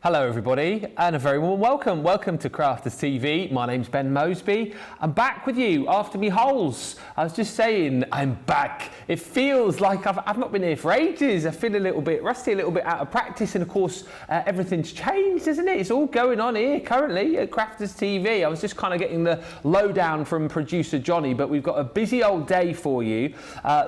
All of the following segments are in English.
Hello everybody and a very warm welcome. Welcome to Crafters TV. My name's Ben Moseby. I'm back with you after me holes. I was just saying I'm back. It feels like I've not been here for ages. I feel a little bit rusty, a little bit out of practice, and of course everything's changed, isn't it? It's all going on here currently at Crafters TV. I was just kind of getting the lowdown from producer Johnny, but we've got a busy old day for you.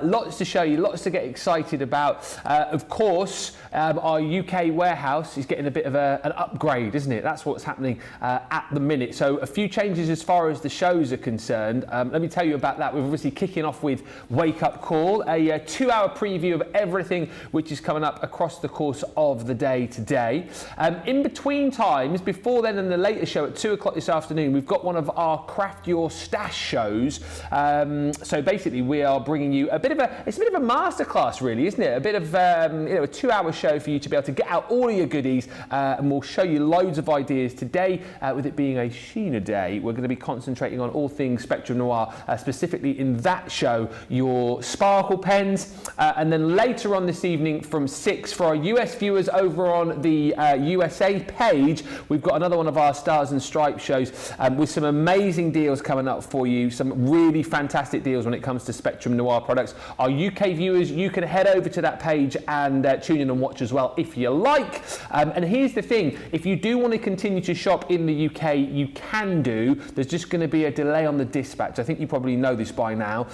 Lots to show you, lots to get excited about. Of course, our UK warehouse is getting a bit of an upgrade, isn't it? That's what's happening at the minute. So a few changes as far as the shows are concerned. Let me tell you about that. We're obviously kicking off with Wake Up Call, a 2-hour preview of everything which is coming up across the course of the day today. In between times, before then and the later show at 2 o'clock this afternoon, we've got one of our Craft Your Stash shows. So basically we are bringing you it's a bit of a masterclass really, isn't it? A bit of a 2-hour show for you to be able to get out all of your goodies, and we'll show you loads of ideas today. With it being a Sheena day, we're going to be concentrating on all things Spectrum Noir, specifically in that show, your sparkle pens, and then later on this evening from 6 for our US viewers over on the USA page, we've got another one of our Stars and Stripes shows with some amazing deals coming up for you, some really fantastic deals when it comes to Spectrum Noir products. Our UK viewers, you can head over to that page and tune in and watch as well if you like. And here's the thing, if you do want to continue to shop in the UK, you can do. There's just going to be a delay on the dispatch. I think you probably know this by now.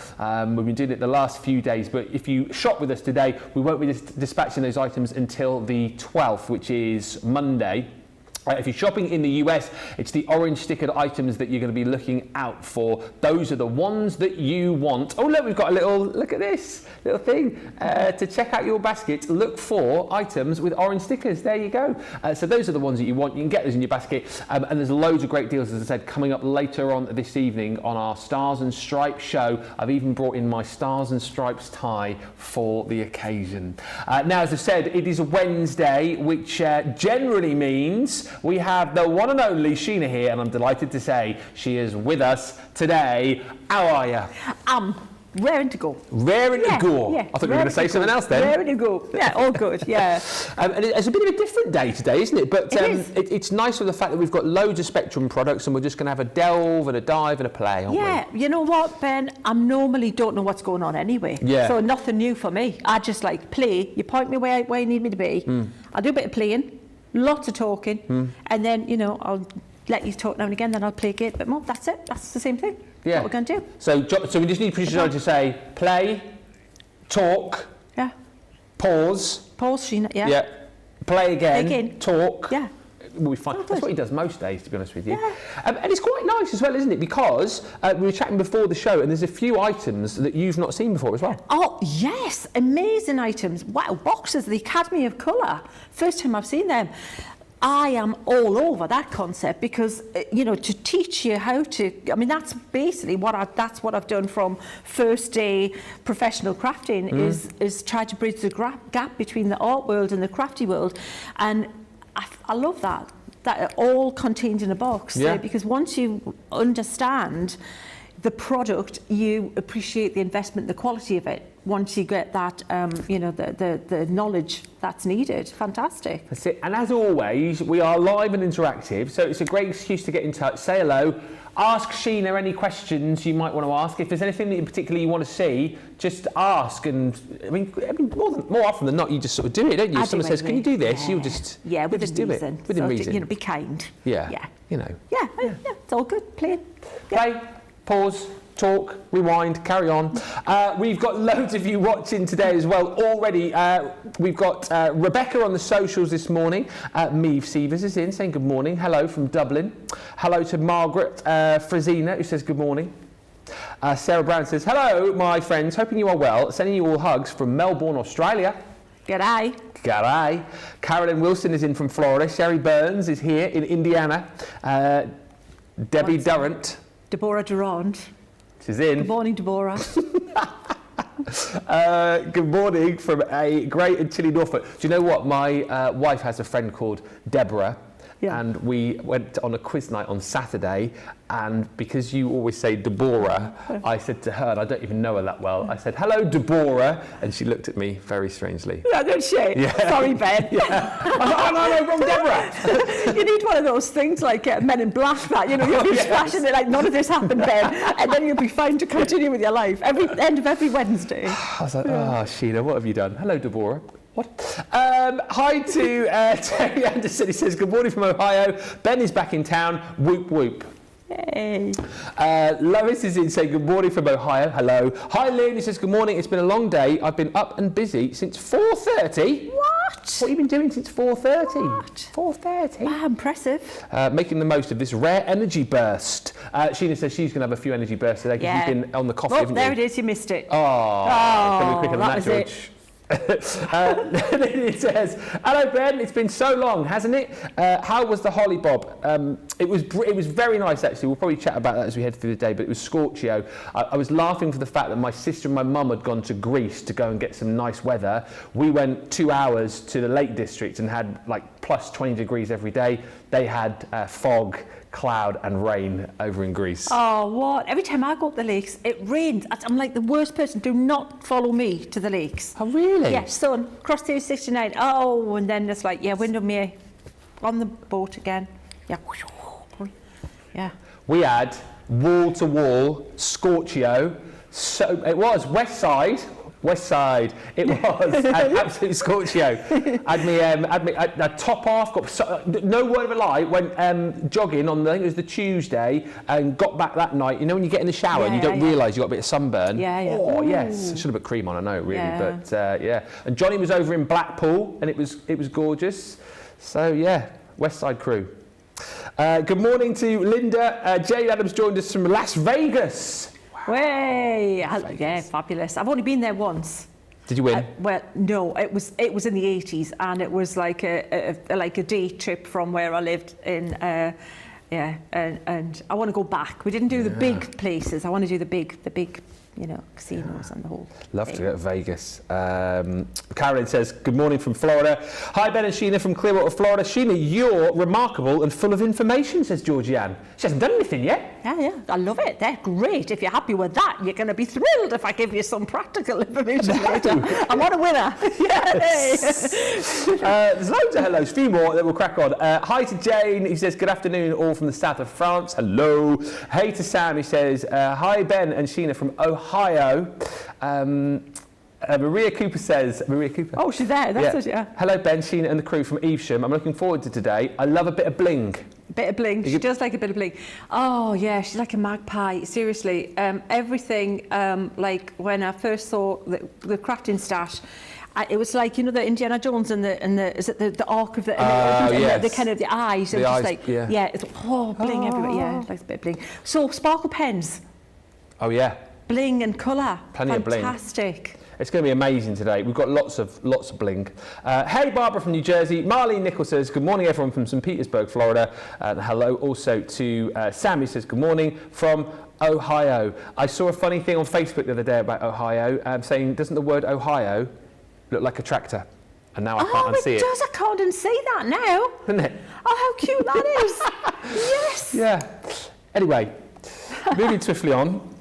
We've been doing it the last few days, but if you shop with us today, we won't be dispatching those items until the 12th, which is Monday. If you're shopping in the US, it's the orange stickered items that you're going to be looking out for. Those are the ones that you want. Oh look, we've got a look at this little thing. To check out your basket, look for items with orange stickers. There you go. So those are the ones that you want. You can get those in your basket. And there's loads of great deals, as I said, coming up later on this evening on our Stars and Stripes show. I've even brought in my Stars and Stripes tie for the occasion. Now, as I said, it is a Wednesday, which generally means we have the one and only Sheena here, and I'm delighted to say she is with us today. How are you? Raring to go. Raring to go? Yeah. I thought you were going to say something else then. Raring to go. Yeah, all good, yeah. And it's a bit of a different day today, isn't it? But it's nice with the fact that we've got loads of Spectrum products and we're just going to have a delve and a dive and a play, aren't we? Yeah, you know what, Ben? I normally don't know what's going on anyway. Yeah. So nothing new for me. I just like play. You point me where you need me to be. I'll do a bit of playing. Lots of talking, and then, I'll let you talk now and again, then I'll play a bit more. That's it. That's the same thing. Yeah. What we're going to do. So we just need producer to say play, talk, yeah, pause, Sheena, yeah. Yeah, play again, talk. Yeah. We'll be fine. That's what he does most days, to be honest with you. Yeah. And it's quite nice as well, isn't it? Because we were chatting before the show, and there's a few items that you've not seen before as well. Oh, yes. Amazing items. Wow, boxes, the Academy of Colour. First time I've seen them. I am all over that concept because, to teach you how to, that's basically what I've done from first day professional crafting is try to bridge the gap between the art world and the crafty world. And I love that all contained in a box. Yeah. Because once you understand the product, you appreciate the investment, the quality of it. Once you get that, the knowledge that's needed. Fantastic. That's it. And as always, we are live and interactive, so it's a great excuse to get in touch. Say hello. Ask Sheena any questions you might want to ask. If there's anything that in particular you want to see, just ask. And more often than not, you just sort of do it, don't you? If someone says, "Can you do this?" You'll just do reason. it Within reason. Be kind. Yeah. Yeah. Yeah. It's all good. Play. Play. Pause. Talk, rewind, carry on. We've got loads of you watching today as well already. We've got Rebecca on the socials this morning. Meave Sievers is in saying good morning. Hello from Dublin. Hello to Margaret Frazina, who says good morning. Sarah Brown says, hello, my friends. Hoping you are well. Sending you all hugs from Melbourne, Australia. G'day. G'day. Carolyn Wilson is in from Florida. Sherry Burns is here in Indiana. Debbie Durrant. Deborah Durand. She's in. Good morning, Deborah. Good morning from a great and chilly Norfolk. Do you know what? My wife has a friend called Deborah, Yeah. And we went on a quiz night on Saturday, and because you always say Deborah, I said to her, and I don't even know her that well, I said, "Hello, Deborah," and she looked at me very strangely. Yeah, did she? Yeah. Sorry, Ben. Yeah. I was like, "Oh, no, wrong Deborah." You need one of those things like Men in Black that, you know, you'll be yes. flashing it like none of this happened, Ben, and then you'll be fine to continue with your life. End of every Wednesday. I was like, "Oh, Sheena, what have you done?" "Hello, Deborah." What? Hi to Terry Anderson. He says, "Good morning from Ohio. Ben is back in town. Whoop, whoop." Hey. Lois is in saying, "Good morning from Ohio." Hello. Hi, Lynn. He says, "Good morning. It's been a long day. I've been up and busy since 4:30. What? What have you been doing since 4:30? What? 4:30. Wow, impressive. Making the most of this rare energy burst. Sheena says she's going to have a few energy bursts today because Yeah. you've been on the coffee, Oh, haven't there you? it is. You missed it. Oh, can we quicker than that that, was George? it. It says, "Hello Ben, it's been so long, hasn't it? How was the holly bob?" It was very nice actually. We'll probably chat about that as we head through the day, but it was Scorchio. I was laughing for the fact that my sister and my mum had gone to Greece to go and get some nice weather. We went 2 hours to the Lake District and had like plus 20 degrees every day. They had fog, cloud and rain over in Greece. Oh, what? Every time I go up the lakes, it rains. I'm like the worst person. Do not follow me to the lakes. Oh, really? Yeah, son, cross to 69. Oh, and then it's like, yeah, Windermere, on the boat again. Yeah. Yeah. We had wall-to-wall Scorchio. So it was West Side. It was an absolute Scorchio. Had top half. No word of a lie. Went jogging on I think it was the Tuesday and got back that night. You know when you get in the shower and you don't realise you got a bit of sunburn. Yeah, yeah. Oh Ooh. yes. I should have put cream on. I know really, Yeah. but yeah. And Johnny was over in Blackpool and it was gorgeous. So yeah, West Side crew. Good morning to Linda. Jade Adams joined us from Las Vegas. Way. Yeah, fabulous. I've only been there once. Did you win? Well, no, it was in the 80s, and it was like a day trip from where I lived in. And I want to go back. We didn't do the big places. I want to do the big, casinos and the whole. Love thing. to go to Vegas. Karen says, "Good morning from Florida. Hi, Ben and Sheena from Clearwater, Florida. Sheena, you're remarkable and full of information," says Georgianne. She hasn't done anything yet. Yeah, I love it. They're great. If you're happy with that, you're going to be thrilled if I give you some practical information later. I'm on a winner. Yes. There's loads of hellos, few more that will crack on. Hi to Jane. He says, "Good afternoon, all from the south of France." Hello. Hey to Sam. He says, "Hi, Ben and Sheena from Ohio." Maria Cooper says, Oh, she's there. That's it, yeah. "Hello, Ben, Sheena and the crew from Evesham. I'm looking forward to today. I love a bit of bling." Bit of bling. She does like a bit of bling. Oh, yeah, she's like a magpie. Seriously. Everything, like when I first saw the crafting stash, it was like, the Indiana Jones and is it the arc of the, yes. the kind of the eyes. The It was eyes, just like, yeah. it's bling everywhere. Yeah, like a bit of bling. So, sparkle pens. Oh, yeah. Bling and colour. Plenty of bling. Fantastic. It's going to be amazing today. We've got lots of bling. Hey, Barbara from New Jersey. Marlene Nichols says, "Good morning, everyone from St. Petersburg, Florida." And hello also to Sam, who says, "Good morning from Ohio." I saw a funny thing on Facebook the other day about Ohio, saying, "Doesn't the word Ohio look like a tractor?" And now I can't unsee it does. I can't unsee that now. Doesn't it? Oh, how cute that is. Yes. Yeah. Anyway, moving swiftly on.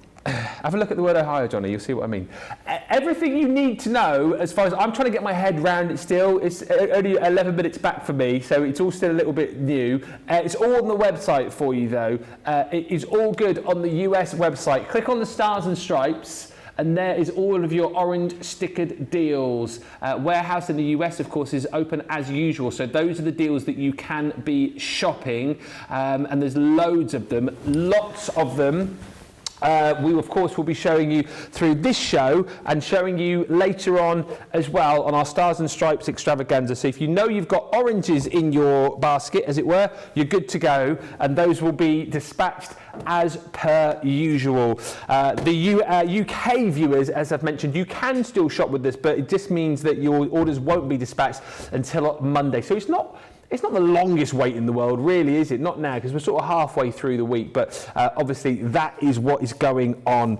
Have a look at the word Ohio, Johnny, you'll see what I mean. Everything you need to know, as far as I'm trying to get my head around it still, it's only 11 minutes back for me, so it's all still a little bit new. It's all on the website for you, though. It is all good on the US website. Click on the stars and stripes, and there is all of your orange stickered deals. Warehouse in the US, of course, is open as usual, so those are the deals that you can be shopping, and there's loads of them, lots of them. We, of course, will be showing you through this show and showing you later on as well on our Stars and Stripes extravaganza. So if you know you've got oranges in your basket, as it were, you're good to go, and those will be dispatched as per usual. The UK viewers, as I've mentioned, you can still shop with this, but it just means that your orders won't be dispatched until Monday. So it's not It's not the longest wait in the world, really, is it? Not now, because we're sort of halfway through the week, but obviously that is what is going on.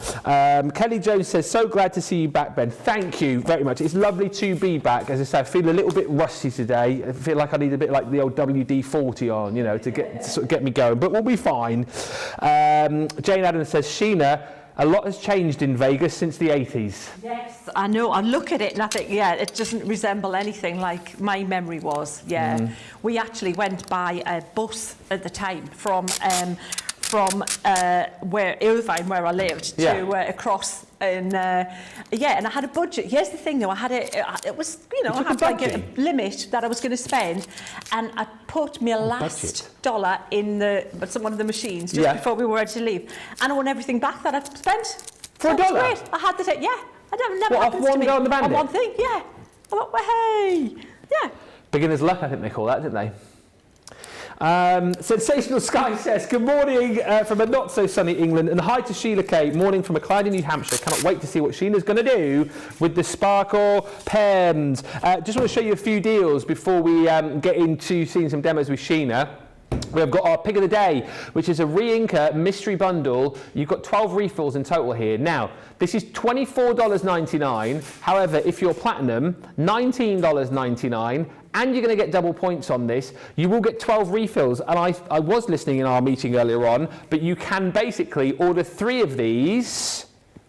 Kelly Jones says, so glad to see you back, Ben. Thank you very much. It's lovely to be back. As I say, I feel a little bit rusty today. I feel like I need a bit like the old WD-40 on, you know, to sort of get me going, but we'll be fine. Jane Adams says, Sheena, a lot has changed in Vegas since the 80s. Yes, I know. I look at it and I think, yeah, it doesn't resemble anything like my memory was. Yeah, we actually went by a bus at the time from where Irvine, where I lived, to across. And and I had a budget. Here's the thing, though, I had it was, you know, I had like a limit that I was going to spend, and I put my last dollar in one of the machines just before we were ready to leave, and I won everything back that I'd spent. For $1? Great. I had to take, I don't never what, happens to me. Go on the bandit? On one thing, I thought, well, hey, beginner's luck, I think they call that, didn't they? Sensational Sky says, good morning from a not so sunny England, and hi to Sheila K. Morning from Clyde in New Hampshire. Cannot wait to see what Sheena's going to do with the Sparkle pens. Just want to show you a few deals before we get into seeing some demos with Sheena. We've got our pick of the day, which is a re-inker mystery bundle. You've got 12 refills in total here. Now, this is $24.99. However, if you're platinum, $19.99. And you're going to get double points on this. You will get 12 refills. And I was listening in our meeting earlier on, but you can basically order 3 of these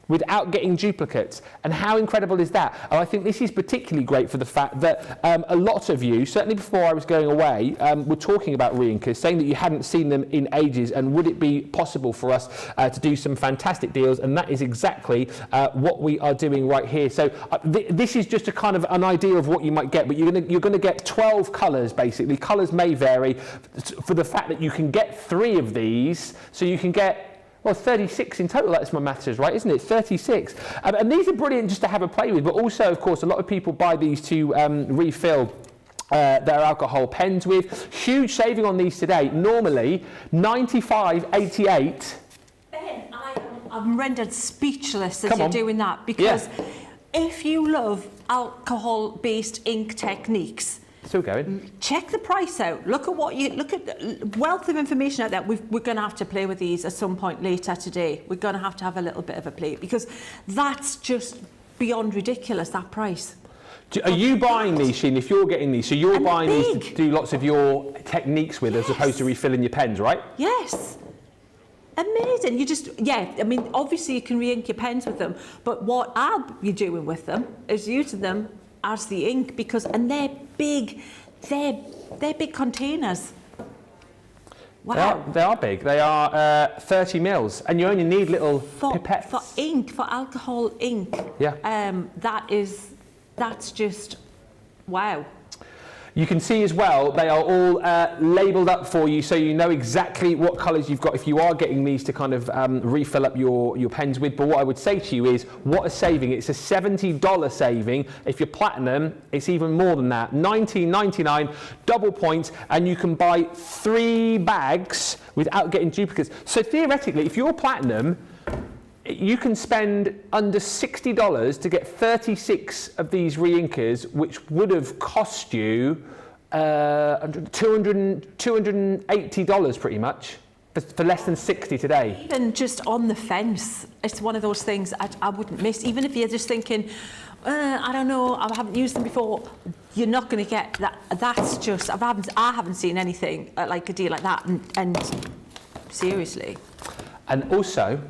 without getting duplicates. And how incredible is that? And I think this is particularly great for the fact that a lot of you, certainly before I was going away, were talking about re-inkers, saying that you hadn't seen them in ages, and would it be possible for us to do some fantastic deals? And that is exactly what we are doing right here. So this is just a kind of an idea of what you might get, but you're going to get 12 colours basically. Colours may vary for the fact that you can get 3 of these, so you can get 36 in total, that's my maths is right, isn't it? 36. And these are brilliant just to have a play with, but also, of course, a lot of people buy these to refill their alcohol pens with. Huge saving on these today. Normally, $95.88. Ben, I'm rendered speechless as you're doing that, because if you love alcohol-based ink techniques, still going. Check the price out. Look at the wealth of information out there. We're going to have to play with these at some point later today. We're going to have a little bit of a play, because that's just beyond ridiculous, that price. Are you buying these, Sheena, if you're getting these? So you're buying these to do lots of your techniques with, as opposed to refilling your pens, right? Yes. Amazing. You just, I mean, obviously you can re-ink your pens with them, but what I'll be doing with them is using them as the ink, and they're big. They're big containers. Wow. They are big. They are 30 mils, and you only need little pipettes. For ink, for alcohol ink. Yeah. That's just wow. You can see as well, they are all labelled up for you, so you know exactly what colours you've got if you are getting these to kind of refill up your pens with. But what I would say to you is, what a saving. It's a $70 saving. If you're platinum, it's even more than that. $19.99, double points, and you can buy 3 bags without getting duplicates. So theoretically, if you're platinum, you can spend under $60 to get 36 of these re-inkers, which would have cost you $280 pretty much, for less than 60 today. Even just on the fence, it's one of those things I wouldn't miss. Even if you're just thinking, I don't know, I haven't used them before, you're not going to get that. That's just, I haven't seen anything like a deal like that, and seriously. And also,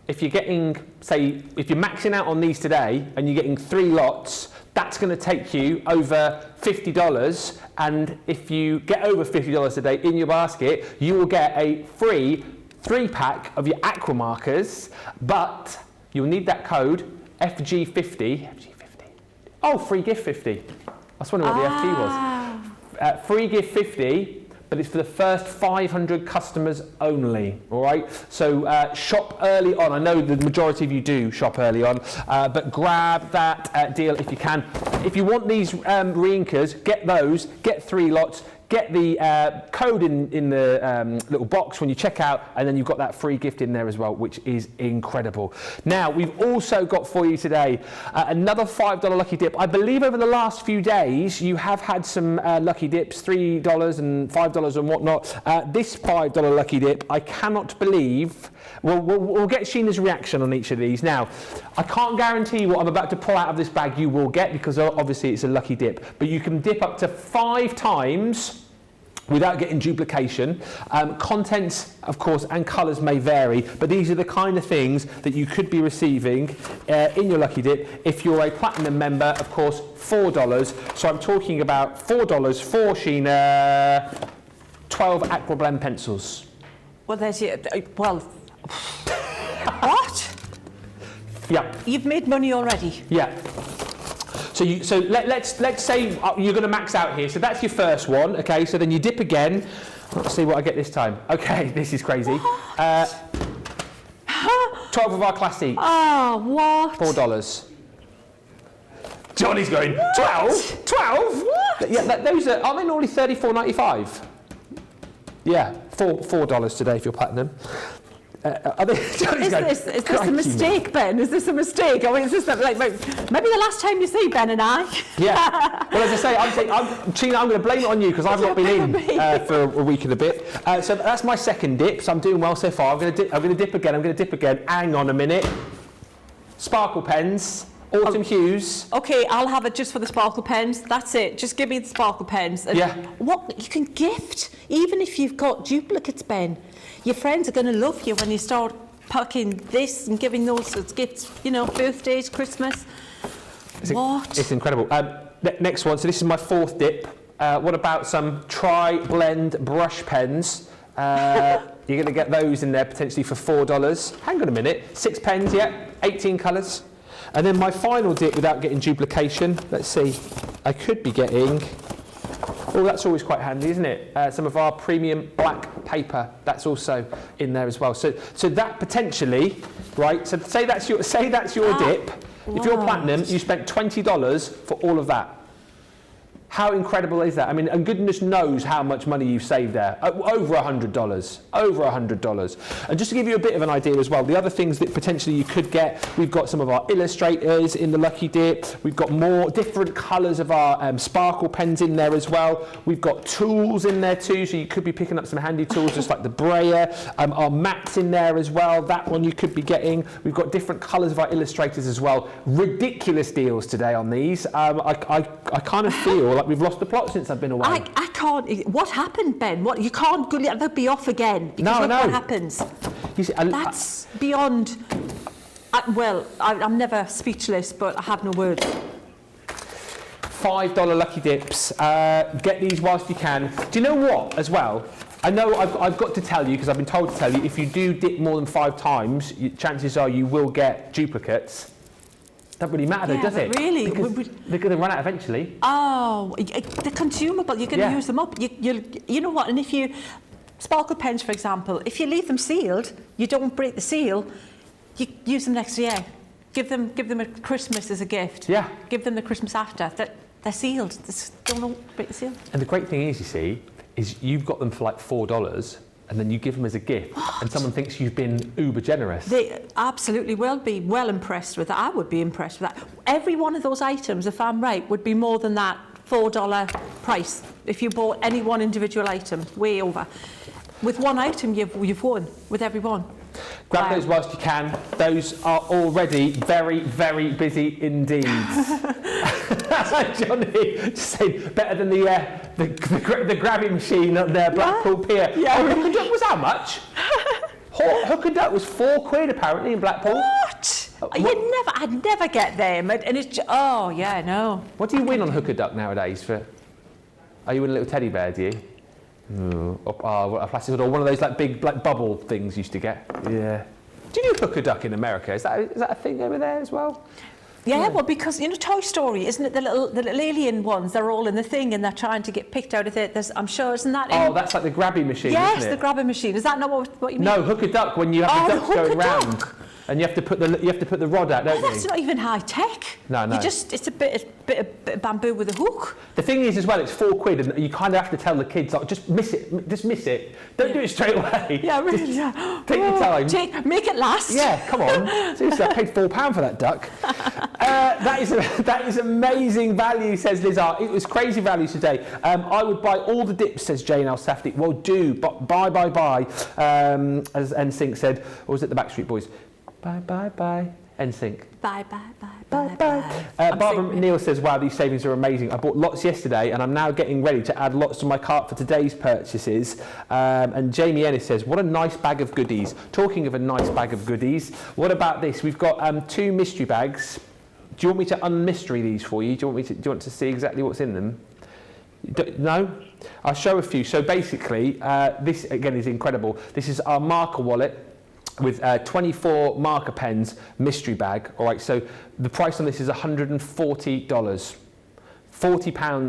if you're getting, say, if you're maxing out on these today and you're getting 3 lots, that's going to take you over $50. And if you get over $50 today in your basket, you will get a free 3-pack of your aqua markers, but you'll need that code FG50. Oh, free gift 50. I was wondering what the FG was. Free gift 50. But it's for the first 500 customers only, all right? So shop early on. I know the majority of you do shop early on, but grab that deal if you can. If you want these re-inkers, get those, get 3 lots, get the code in the little box when you check out, and then you've got that free gift in there as well, which is incredible. Now, we've also got for you today another $5 lucky dip. I believe over the last few days you have had some lucky dips, $3 and $5 and whatnot. This $5 lucky dip, I cannot believe. We'll get Sheena's reaction on each of these. Now, I can't guarantee what I'm about to pull out of this bag you will get, because obviously it's a lucky dip, but you can dip up to 5 times without getting duplication. Contents, of course, and colours may vary, but these are the kind of things that you could be receiving in your lucky dip. If you're a platinum member, of course, $4. So I'm talking about $4 for Sheena, 12 Aqua Blend pencils. Well, there's your, well, what? Yeah. You've made money already. Yeah. So let's say you're going to max out here. So that's your first one. Okay. So then you dip again. Let's see what I get this time. Okay. This is crazy. 12 of our classics. Oh, what? $4. Johnny's going, 12? 12? What? Yeah, those aren't they normally $34.95? Yeah, $4 today if you're platinum. Is this a mistake, Ben? Is this a mistake? Or is this like maybe the last time you see Ben and I? Yeah. Well, as I say, Sheena, I'm going to blame it on you because I've not been in for a week and a bit. So that's my second dip. So I'm doing well so far. I'm going to dip again. Hang on a minute. Sparkle pens. Autumn hues. Okay, I'll have it just for the sparkle pens. That's it. Just give me the sparkle pens. And yeah. What you can gift, even if you've got duplicates, Ben. Your friends are going to love you when you start packing this and giving those as gifts. You know, birthdays, Christmas. It's incredible. Next one. So this is my fourth dip. What about some tri-blend brush pens? You're going to get those in there potentially for $4. Hang on a minute. 6 pens, yeah. 18 colours. And then my final dip without getting duplication, let's see, I could be getting, oh, that's always quite handy, isn't it? Some of our premium black paper, that's also in there as well. So that potentially, right, so say that's your dip. If you're platinum, you spent $20 for all of that. How incredible is that? I mean, and goodness knows how much money you've saved there. Over $100. Over $100. And just to give you a bit of an idea as well, the other things that potentially you could get, we've got some of our illustrators in the lucky dip. We've got more different colours of our sparkle pens in there as well. We've got tools in there too, so you could be picking up some handy tools just like the brayer. Our mats in there as well. That one you could be getting. We've got different colours of our illustrators as well. Ridiculous deals today on these. I kind of feel like we've lost the plot since I've been away. I can't. What happened, Ben? What, you can't ever be off again? Because look what happens. You see, that's beyond. I'm never speechless, but I have no words. $5 lucky dips. Get these whilst you can. Do you know what? As well, I know I've got to tell you because I've been told to tell you. If you do dip more than 5 times, chances are you will get duplicates. Doesn't really matter though, does it? Really? Because they're going to run out eventually. Oh, they're consumable. You're going to use them up. You know what? And if you, sparkle pens, for example, if you leave them sealed, you don't break the seal, you use them next year. Give them at Christmas as a gift. Yeah. Give them the Christmas after. They're sealed. Don't break the seal. And the great thing is, you see, is you've got them for like $4. And then you give them as a gift, and someone thinks you've been uber generous. They absolutely will be well impressed with that. I would be impressed with that. Every one of those items, if I'm right, would be more than that $4 price. If you bought any one individual item, way over. With one item, you've won, with every one. Grab those whilst you can. Those are already very, very busy indeed. Johnny, just saying, better than the grabbing machine at their Blackpool Pier. Yeah. Oh, Hook and Duck was how much? Hook and Duck was £4 apparently in Blackpool. What? I'd never get them. And it's oh yeah, no. What do you win on Hook and Duck nowadays? Are you winning a little teddy bear? Do you? A plastic or one of those like big like bubble things you used to get. Yeah. Do you know Hook and Duck in America? Is that a thing over there as well? Yeah, well, because, you know, Toy Story, isn't it the little alien ones? They're all in the thing and they're trying to get picked out of it. I'm sure, isn't that Oh, that's like the grabbing machine, yes, isn't it? the grabbing machine. Is that not what you mean? No, Hook and Duck, when you have the ducks going round. And you have to put the rod out, don't you? That's not even high tech. No. It's a bit of bamboo with a hook. The thing is as well, it's £4 and you kind of have to tell the kids, like, just miss it. Don't do it straight away. Yeah, really. Take your time. Make it last. Yeah, come on. Seriously, I paid £4 for that duck. That is amazing value, says Lizard. It was crazy value today. I would buy all the dips, says Jane Al Safdie. Well, do, but buy. As NSYNC said, or was it the Backstreet Boys? Bye. NSYNC. Bye. Barbara McNeil says, wow, these savings are amazing. I bought lots yesterday and I'm now getting ready to add lots to my cart for today's purchases. And Jamie Ennis says, what a nice bag of goodies. Talking of a nice bag of goodies, what about this? We've got 2 mystery bags. Do you want me to unmystery these for you? Do you want to see exactly what's in them? No? I'll show a few. So basically, this again is incredible. This is our marker wallet with 24 marker pens mystery bag. All right, so the price on this is $140. £40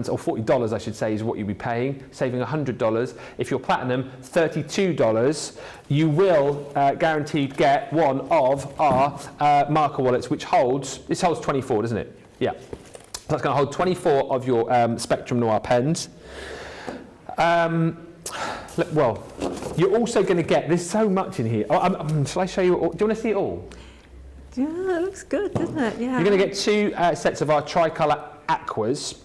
or $40, I should say, is what you'll be paying, saving $100. If you're platinum, $32. You will guaranteed get one of our marker wallets, which holds 24, doesn't it? Yeah. So that's going to hold 24 of your Spectrum Noir pens. Well, you're also going to get, there's so much in here. Shall I show you all? Do you want to see it all? Yeah, it looks good, doesn't it? Yeah. You're going to get 2 sets of our tricolour aquas.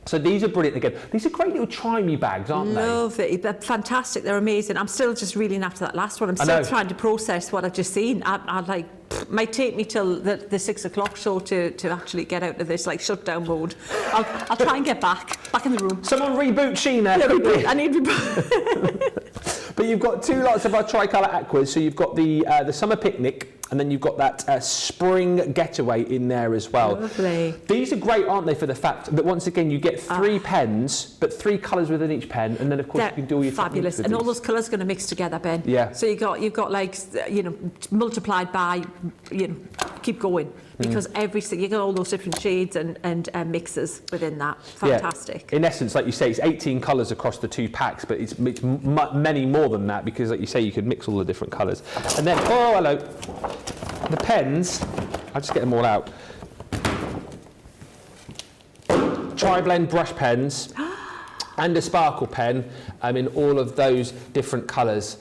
So these are brilliant again. These are great little try-me bags, aren't they? Love it. They're fantastic. They're amazing. I'm still just reeling after that last one. I'm still trying to process what I've just seen. I like, might take me till the 6 o'clock show to actually get out of this like shutdown mode. I'll try and get back in the room. Someone reboot Sheena. Yeah, reboot. I need reboot. But you've got 2 lots of our tricolour aquas. So you've got the summer picnic, and then you've got that spring getaway in there as well. Lovely. These are great, aren't they, for the fact that once again you get 3 pens, but 3 colours within each pen, and then of course you can do all your fabulous, techniques with and all these. those colours going to mix together, Ben. Yeah. So you've got like multiplied by, keep going, because you get all those different shades and mixes within that. Fantastic. Yeah. In essence, like you say, it's 18 colours across the 2 packs, but it's many more than that, because like you say, you could mix all the different colours. And then, oh hello, the pens, I'll just get them all out. Tri-blend brush pens and a sparkle pen in all of those different colours.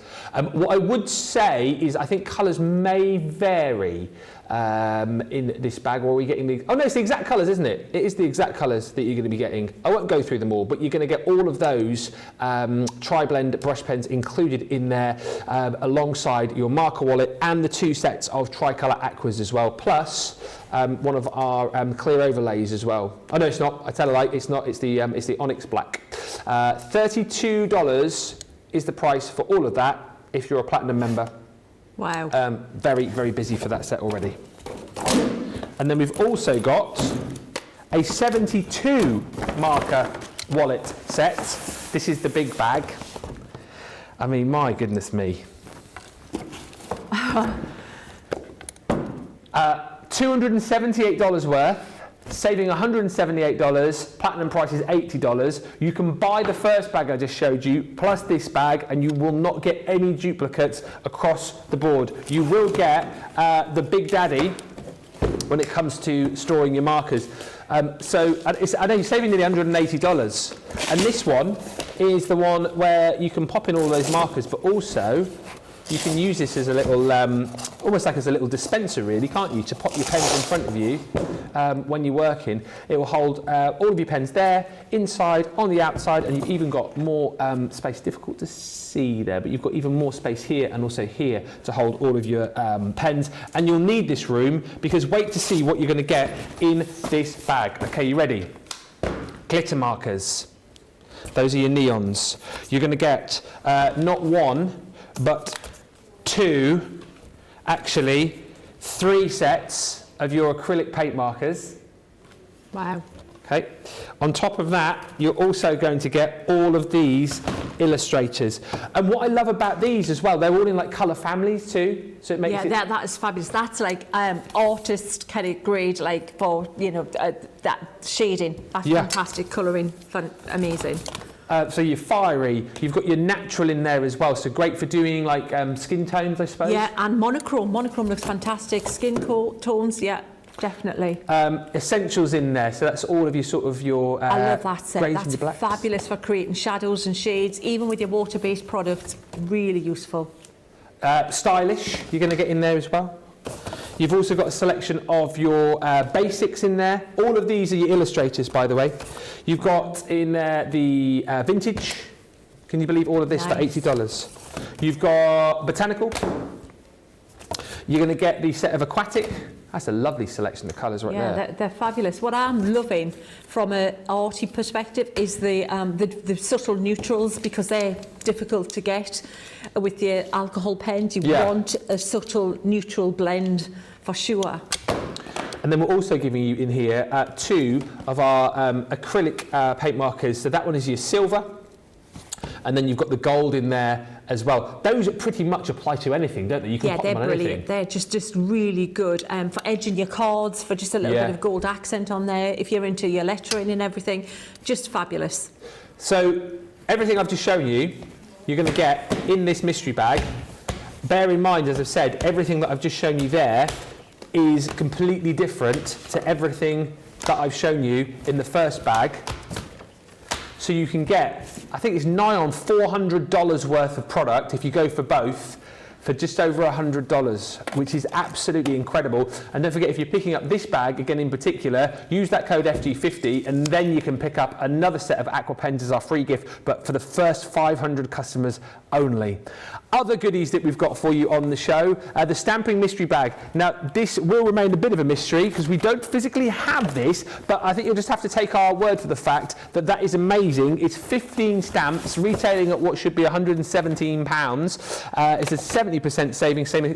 What I would say is I think colours may vary in this bag. Or are we getting the... Oh no, it's the exact colours, isn't it? It is the exact colours that you're going to be getting. I won't go through them all, but you're going to get all of those tri-blend brush pens included in there alongside your marker wallet and the 2 sets of tricolour aquas as well, plus one of our clear overlays as well. Oh no, it's not. I tell a lie. It's not. It's the Onyx Black. $32 is the price for all of that if you're a platinum member. Wow. Very, very busy for that set already. And then we've also got a 72 marker wallet set. This is the big bag. I mean, my goodness me. $278 worth, saving $178, platinum price is $80. You can buy the first bag I just showed you, plus this bag, and you will not get any duplicates across the board. You will get the Big Daddy when it comes to storing your markers. So I know you're saving nearly $180. And this one is the one where you can pop in all those markers, but also you can use this as a little, almost like as a little dispenser really, can't you, to pop your pens in front of you when you're working. It will hold all of your pens there, inside, on the outside, and you've even got more space, difficult to see there, but you've got even more space here and also here to hold all of your pens. And you'll need this room, because wait to see what you're going to get in this bag. Okay, you ready? Glitter markers. Those are your neons. You're going to get not 1, but 2, actually 3 sets of your acrylic paint markers. Wow. Okay. On top of that, you're also going to get all of these illustrators. And what I love about these as well, they're all in like colour families too. So it makes that is fabulous. That's like artist kind of grade, like for that shading. That's fantastic colouring, amazing. So you're fiery, you've got your natural in there as well, so great for doing like skin tones, I suppose. Yeah, and monochrome. Monochrome looks fantastic. Skin tones, yeah, definitely. Essentials in there, so that's all of your sort of your I love that set. greys and That's your blacks. fabulous for creating shadows and shades, even with your water-based products. Really useful. Stylish, you're going to get in there as well. You've also got a selection of your basics in there. All of these are your illustrators, by the way. You've got in there the vintage. Can you believe all of this for $80? You've got botanical. You're going to get the set of aquatic. That's a lovely selection of colours right there. Yeah, they're fabulous. What I'm loving from an arty perspective is the subtle neutrals, because they're difficult to get with the alcohol pens. You want a subtle neutral blend for sure. And then we're also giving you in here 2 of our acrylic paint markers. So that one is your silver, and then you've got the gold in there as well. Those pretty much apply to anything, don't they? You can pop them on brilliant. anything. They're just really good for edging your cards, for just a little bit of gold accent on there. If you're into your lettering and everything, just fabulous. So everything I've just shown you, you're going to get in this mystery bag. Bear in mind, as I've said, everything that I've just shown you there is completely different to everything that I've shown you in the first bag. So you can get, I think it's nigh on $400 worth of product if you go for both, for just over $100, which is absolutely incredible. And don't forget, if you're picking up this bag, again in particular, use that code FG50, and then you can pick up another set of aqua pens as our free gift, but for the first 500 customers only. Other goodies that we've got for you on the show, the stamping mystery bag. Now, this will remain a bit of a mystery because we don't physically have this, but I think you'll just have to take our word for the fact that that is amazing. It's 15 stamps, retailing at what should be £117. It's a 70%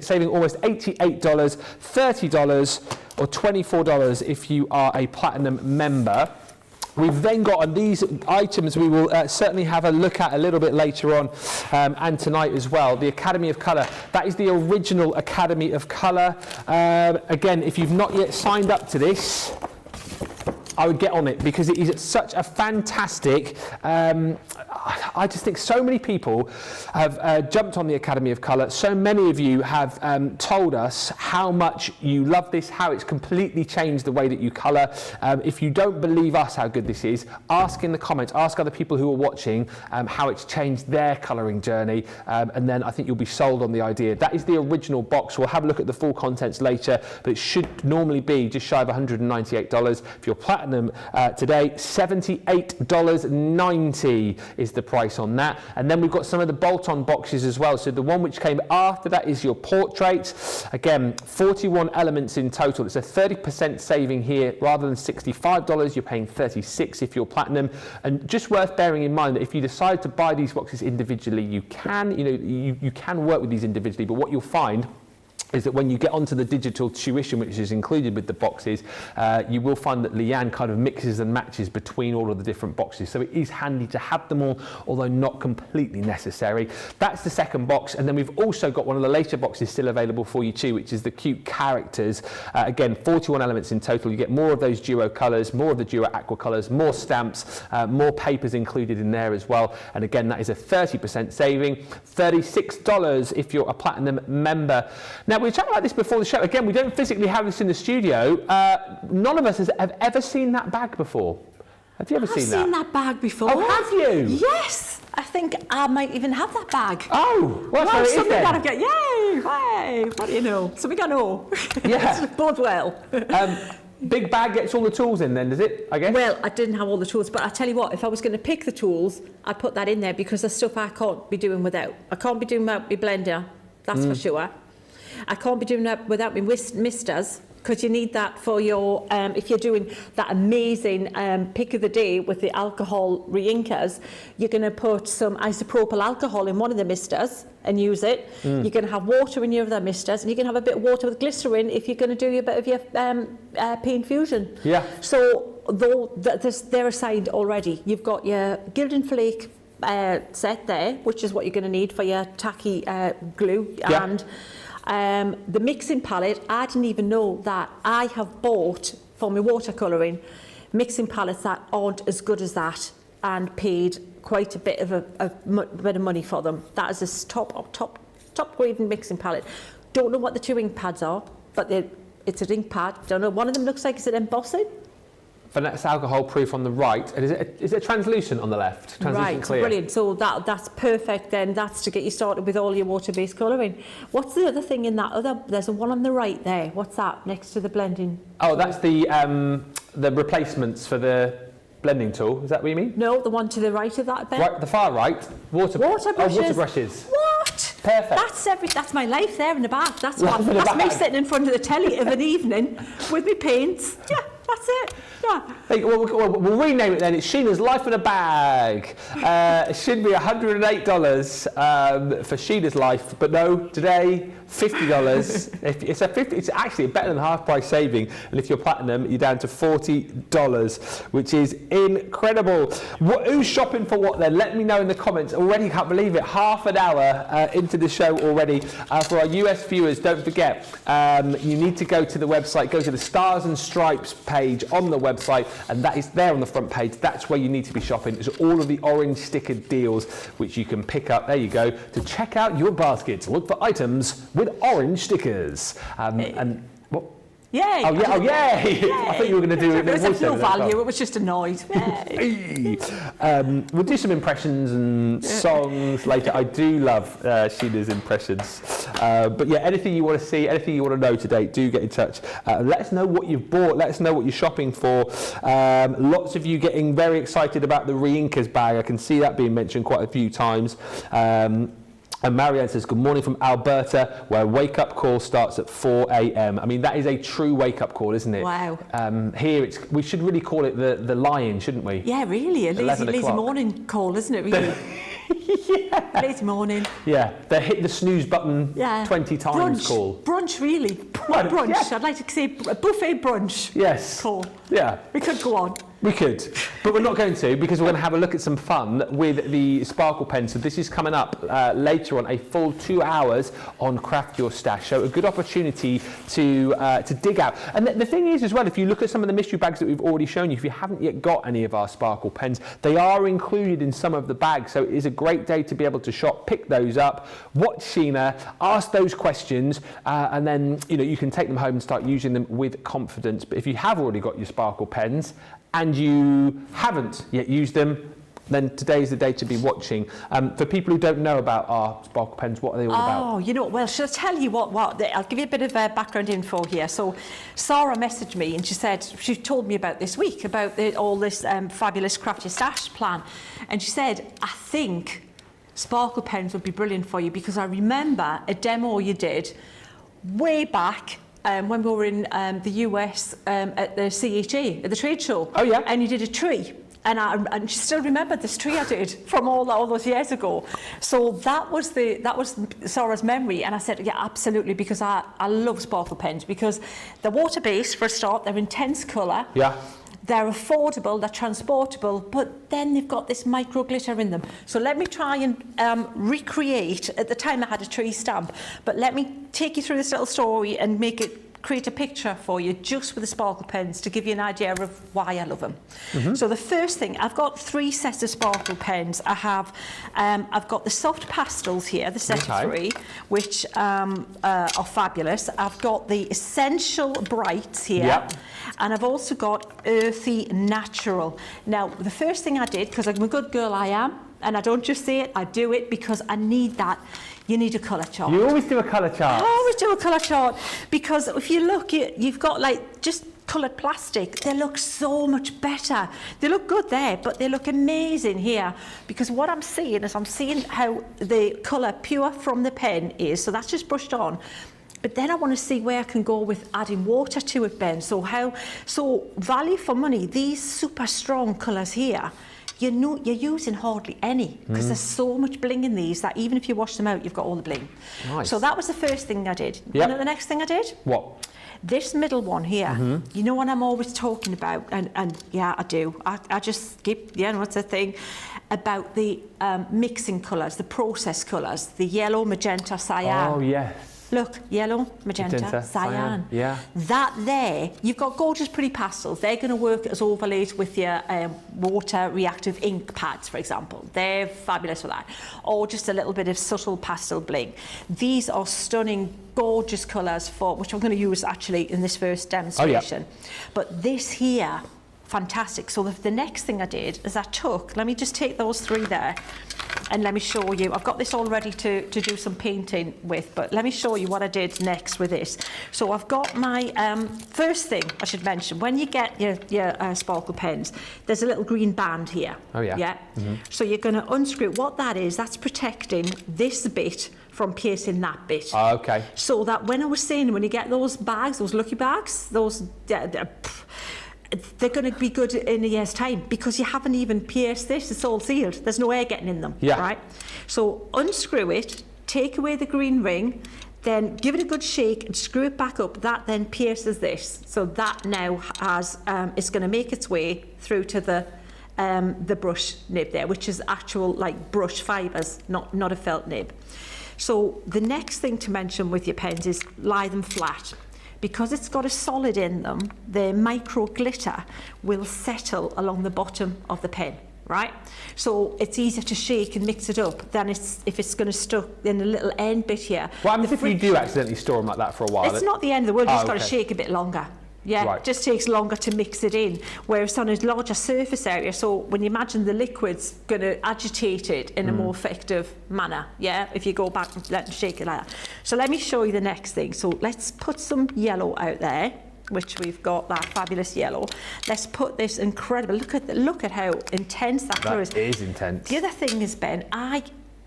saving almost $88, $30 or $24 if you are a platinum member. We've then got, and these items we will certainly have a look at a little bit later on and tonight as well, the Academy of Colour. That is the original Academy of Colour. Again, if you've not yet signed up to this, I would get on it, because it is such a fantastic, I just think so many people have jumped on the Academy of Colour. So many of you have told us how much you love this, how it's completely changed the way that you colour. If you don't believe us how good this is, ask in the comments, ask other people who are watching how it's changed their colouring journey, and then I think you'll be sold on the idea. That is the original box. We'll have a look at the full contents later, but it should normally be just shy of $198. If you're platinum today, $78.90 is the price on that. And then we've got some of the bolt-on boxes as well. So the one which came after that is your portrait. Again, 41 elements in total. It's a 30% saving here. Rather than $65, you're paying $36 if you're platinum. And just worth bearing in mind that if you decide to buy these boxes individually, you can, you can work with these individually, but what you'll find is that when you get onto the digital tuition, which is included with the boxes, you will find that Leanne kind of mixes and matches between all of the different boxes. So it is handy to have them all, although not completely necessary. That's the second box. And then we've also got one of the later boxes still available for you too, which is the cute characters. Again, 41 elements in total. You get more of those duo colours, more of the duo aqua colours, more stamps, more papers included in there as well. And again, that is a 30% saving, $36 if you're a platinum member. Now, we were chatting about this before the show. Again, we don't physically have this in the studio. None of us have ever seen that bag before. Have you ever seen that? I've seen that bag before. Oh, have you? Yes. I think I might even have that bag. Oh, well, that's something then. that I've got. Yay! Hey, what do you know? Something I know. Yeah. Both well. Big bag gets all the tools in then, does it, I guess? Well, I didn't have all the tools, but I tell you what, if I was going to pick the tools, I'd put that in there, because there's stuff I can't be doing without. I can't be doing without my blender, that's for sure. I can't be doing that without my misters, because you need that for your, if you're doing that amazing pick of the day with the alcohol re-inkers, you're going to put some isopropyl alcohol in one of the misters and use it. You're going to have water in your other misters, and you can have a bit of water with glycerin if you're going to do a bit of your paint fusion. Yeah. So though they're assigned already. You've got your Gildan Flake set there, which is what you're going to need for your tacky glue. Yeah. And the mixing palette, I didn't even know that I have bought for my watercolouring mixing palettes that aren't as good as that, and paid quite a bit of a bit of money for them. That is a top grade mixing palette. Don't know what the 2 ink pads are, but it's an ink pad. Don't know. One of them looks like it's an embossing. That's alcohol proof on the right, and is it translucent on the left? Translucent Right, clear. brilliant. So that's perfect then. That's to get you started with all your water-based colouring. What's the other thing in that other? There's a one on the right there. What's that next to the blending? Oh, that's the replacements for the blending tool. Is that what you mean? No, the one to the right of that bit. Right, the far right. Water brushes. Oh, water brushes. What? Perfect. That's my life there in the back. That's Life in the me back. sitting in front of the telly of an evening with my paints. Yeah, that's it. Yeah. Hey, we'll rename it then. It's Sheena's Life in a Bag. It should be $108 for Sheena's Life, but no, today $50. It's actually better than half price saving, and if you're platinum, you're down to $40, which is incredible. Who's shopping for what then? Let me know in the comments. Already can't believe it. Half an hour into the show already. For our US viewers, don't forget, you need to go to the website. Go to the Stars and Stripes page on the website, and that is there on the front page. That's where you need to be shopping. There's all of the orange stickered deals which you can pick up. There you go, to check out your baskets. Look for items with orange stickers. And what? Yay! Oh yeah! Oh yay! I thought you were going to do it. There was no value. It was just a noise. We'll do some impressions and songs later. I do love Sheena's impressions. But yeah, anything you want to see, anything you want to know today, do get in touch. Let us know what you've bought. Let us know what you're shopping for. Lots of you getting very excited about the Re-Inkers bag. I can see that being mentioned quite a few times. And Marianne says, good morning from Alberta, where wake-up call starts at 4 a.m. I mean, that is a true wake-up call, isn't it? Wow. Here, we should really call it the lion, shouldn't we? Yeah, really. A lazy morning call, isn't it, really? Yeah. Lazy morning. Yeah, they hit the snooze button 20 times call. Brunch, really. Brunch. Yeah. I'd like to say a buffet brunch. Yes. Call. Yeah. We could go on. We could, but we're not going to, because we're going to have a look at some fun with the sparkle pen. So this is coming up later on, a full 2 hours on Craft Your Stash. So a good opportunity to dig out. And the thing is as well, if you look at some of the mystery bags that we've already shown you, if you haven't yet got any of our sparkle pens, they are included in some of the bags. So it is a great day to be able to shop, pick those up, watch Sheena, ask those questions, and then you can take them home and start using them with confidence. But if you have already got your sparkle pens, and you haven't yet used them, then today is the day to be watching. For people who don't know about our sparkle pens, what are they all about? Oh, well, shall I tell you what? I'll give you a bit of background info here. So Sarah messaged me and she told me about this week, about all this fabulous Craft Your Stash plan. And she said, I think sparkle pens would be brilliant for you, because I remember a demo you did way back when we were in the US at the CHA, at the trade show. Oh, yeah. And you did a tree. And she still remembered this tree I did from all those years ago. So that was Sarah's memory. And I said, yeah, absolutely, because I love sparkle pens, because they're water-based for a start, they're intense colour. Yeah. They're affordable, they're transportable, but then they've got this micro glitter in them. So let me try and recreate, at the time I had a tree stamp, but let me take you through this little story and create a picture for you just with the sparkle pens to give you an idea of why I love them. Mm-hmm. So the first thing, I've got 3 sets of sparkle pens. I've got the soft pastels here, the set of 3, which are fabulous. I've got the essential brights here. Yep. And I've also got earthy natural. Now, the first thing I did, because I'm a good girl I am, and I don't just say it, I do it because I need that. You need a colour chart. You always do a colour chart. I always do a colour chart, because if you look, you've got like just coloured plastic. They look so much better. They look good there, but they look amazing here, because what I'm seeing is how the colour pure from the pen is. So that's just brushed on. But then I want to see where I can go with adding water to it, Ben. So value for money, these super strong colours here, you're using hardly any, because there's so much bling in these that even if you wash them out, you've got all the bling. Nice. So that was the first thing I did. Yep. You know the next thing I did? What? This middle one here, you know what I'm always talking about, and yeah, I do. I just skip, what's the thing? About the mixing colours, the process colours, the yellow, magenta, cyan. Oh, yes. Look, yellow, magenta, cyan. Yeah. That there, you've got gorgeous pretty pastels. They're going to work as overlays with your water reactive ink pads, for example. They're fabulous for that. Or just a little bit of subtle pastel bling. These are stunning, gorgeous colours for, which I'm going to use actually in this first demonstration. Oh, yeah. But this here, fantastic. So the next thing I did is I took, let me just take those three there and let me show you. I've got this all ready to do some painting with, but let me show you what I did next with this. So I've got my, first thing I should mention, when you get your sparkle pens, there's a little green band here. Oh yeah. Yeah. Mm-hmm. So you're going to unscrew, what that is, that's protecting this bit from piercing that bit. Oh, okay. So that when I was saying, when you get those bags, those lucky bags, those, they're going to be good in a year's time because you haven't even pierced this. It's all sealed. There's no air getting in them. Yeah. Right? So unscrew it, take away the green ring, then give it a good shake and screw it back up. That then pierces this. So that now has, it's going to make its way through to the brush nib there, which is actual like brush fibres, not a felt nib. So the next thing to mention with your pens is lie them flat. Because it's got a solid in them, the micro glitter will settle along the bottom of the pen, right? So it's easier to shake and mix it up than if it's going to stuck in a little end bit here. What happens if you do accidentally store them like that for a while? It's not the end of the world, you've just got to okay. shake a bit longer. Yeah, Right. it just takes longer to mix it in. Whereas on a larger surface area, so when you imagine the liquid's going to agitate it in a more effective manner, yeah, if you go back and let it shake it like that. So let me show you the next thing. So let's put some yellow out there, which we've got that fabulous yellow. Let's put this incredible, look at how intense that colour is. That is intense. The other thing is, Ben, I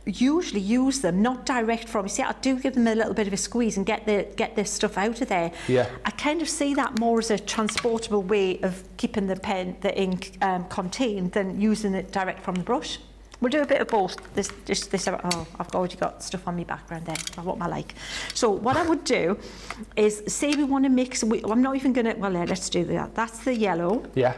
usually use them not direct from, you see, I do give them a little bit of a squeeze and get this stuff out of there. Yeah. I kind of see that more as a transportable way of keeping the ink contained than using it direct from the brush. We'll do a bit of both. I've already got stuff on my background there. What am I like? So what I would do is, say we want to mix, I'm not even going to, well, let's do that. That's the yellow. Yeah.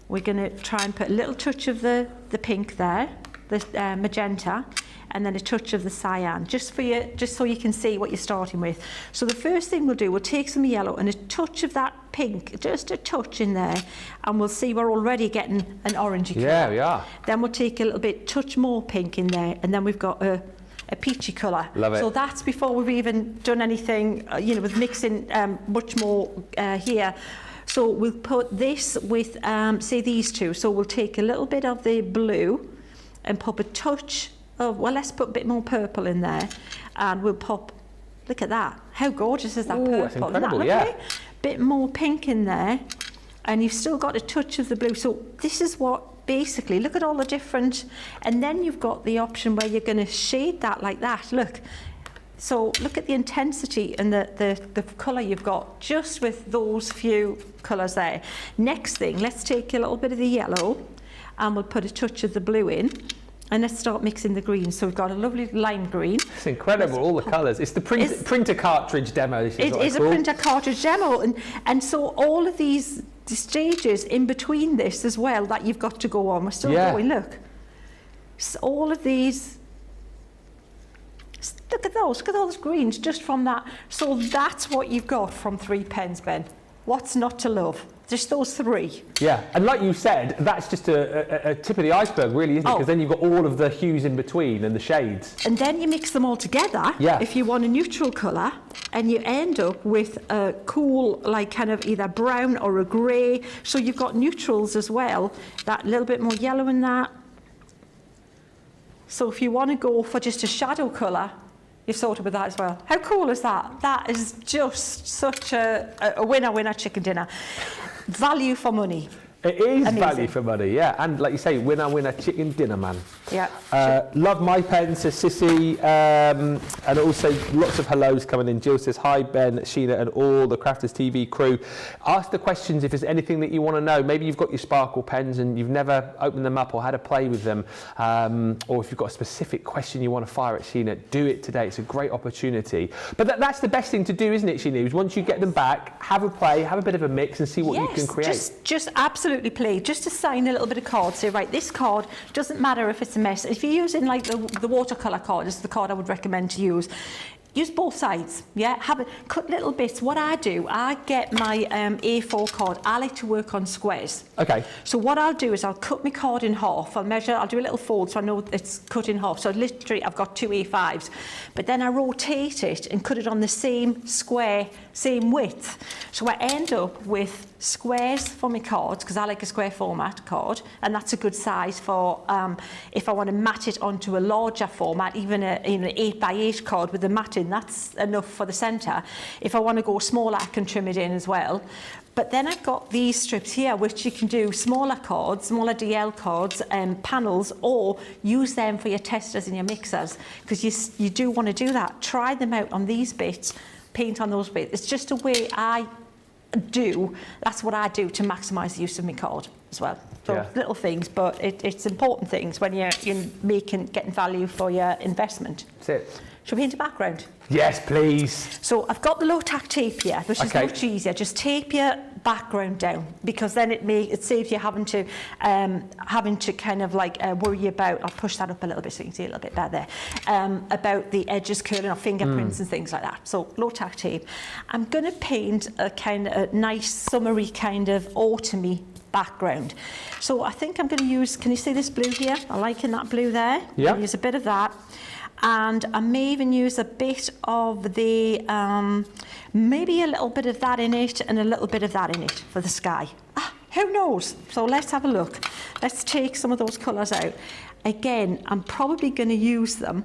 We're going to try and put a little touch of the pink there, the magenta, and then a touch of the cyan, just so you can see what you're starting with. So the first thing we'll do, we'll take some yellow and a touch of that pink, just a touch in there, and we'll see we're already getting an orangey colour. Yeah, we are. Then we'll take a little bit, touch more pink in there, and then we've got a peachy colour. Love it. So that's before we've even done anything, with mixing much more here. So we'll put this with, say, these two. So we'll take a little bit of the blue and pop a touch of, well, let's put a bit more purple in there, and we'll pop, look at that. How gorgeous is that purple? That's incredible, Isn't that lovely? yeah. Bit more pink in there, and you've still got a touch of the blue. So this is what, basically, look at all the different, and then you've got the option where you're going to shade that like that, look. So look at the intensity and the colour you've got just with those few colours there. Next thing, let's take a little bit of the yellow and we'll put a touch of the blue in, and let's start mixing the green. So we've got a lovely lime green. It's incredible, all the colours. It's the printer cartridge demo. It is a printer cartridge demo, and so all of these stages in between this as well that you've got to go on. We're still going, look. So all of these, look at those greens just from that. So that's what you've got from 3 pens, Ben. What's not to love? Just those 3. Yeah, and like you said, that's just a tip of the iceberg, really, isn't it? Because then you've got all of the hues in between and the shades. And then you mix them all together, if you want a neutral colour, and you end up with a cool, like kind of either brown or a grey. So you've got neutrals as well, that little bit more yellow in that. So if you want to go for just a shadow colour, you've sorted with that as well. How cool is that? That is just such a winner chicken dinner. Value for money. It is amazing. Value for money, yeah. And like you say, winner chicken dinner, man. Yeah. Love my pen, says Sissy. And also lots of hellos coming in. Jill says, hi, Ben, Sheena, and all the Crafters TV crew. Ask the questions if there's anything that you want to know. Maybe you've got your sparkle pens and you've never opened them up or had a play with them. Or if you've got a specific question you want to fire at Sheena, do it today. It's a great opportunity. But that's the best thing to do, isn't it, Sheena? Is once you get them back, have a play, have a bit of a mix and see what you can create. Just absolutely play. Just to sign a little bit of card. Say, right, this card doesn't matter if it's a mess. If you're using like the watercolour card, is the card I would recommend to use. use both sides, yeah? Cut little bits. What I do, I get my A4 card. I like to work on squares. Okay. So what I'll do is I'll cut my card in half. I'll do a little fold so I know it's cut in half. So literally I've got 2 A5s. But then I rotate it and cut it on the same square, same width. So I end up with squares for my cards, because I like a square format card, and that's a good size for if I want to mat it onto a larger format, even an 8x8 card with a matting, that's enough for the centre. If I want to go smaller, I can trim it in as well. But then I've got these strips here, which you can do smaller cards, smaller DL cards, panels, or use them for your testers and your mixers, because you do want to do that. Try them out on these bits, paint on those bits. It's just a way that's what I do to maximise the use of my card as well. So little things, but it's important things when you're getting value for your investment. That's it. Shall we paint a background? Yes, please. So I've got the low tack tape here, which is much easier. Just tape your background down, because then it saves you having to kind of like worry about. I'll push that up a little bit so you can see a little bit better there. About the edges curling or fingerprints and things like that. So low tack tape. I'm going to paint a kind of a nice summery kind of autumny background. So I think I'm going to use. Can you see this blue here? I'm liking that blue there. Yeah. I'll use a bit of that. And I may even use a bit of the, maybe a little bit of that in it and a little bit of that in it for the sky. Who knows? So let's have a look. Let's take some of those colours out. Again, I'm probably going to use them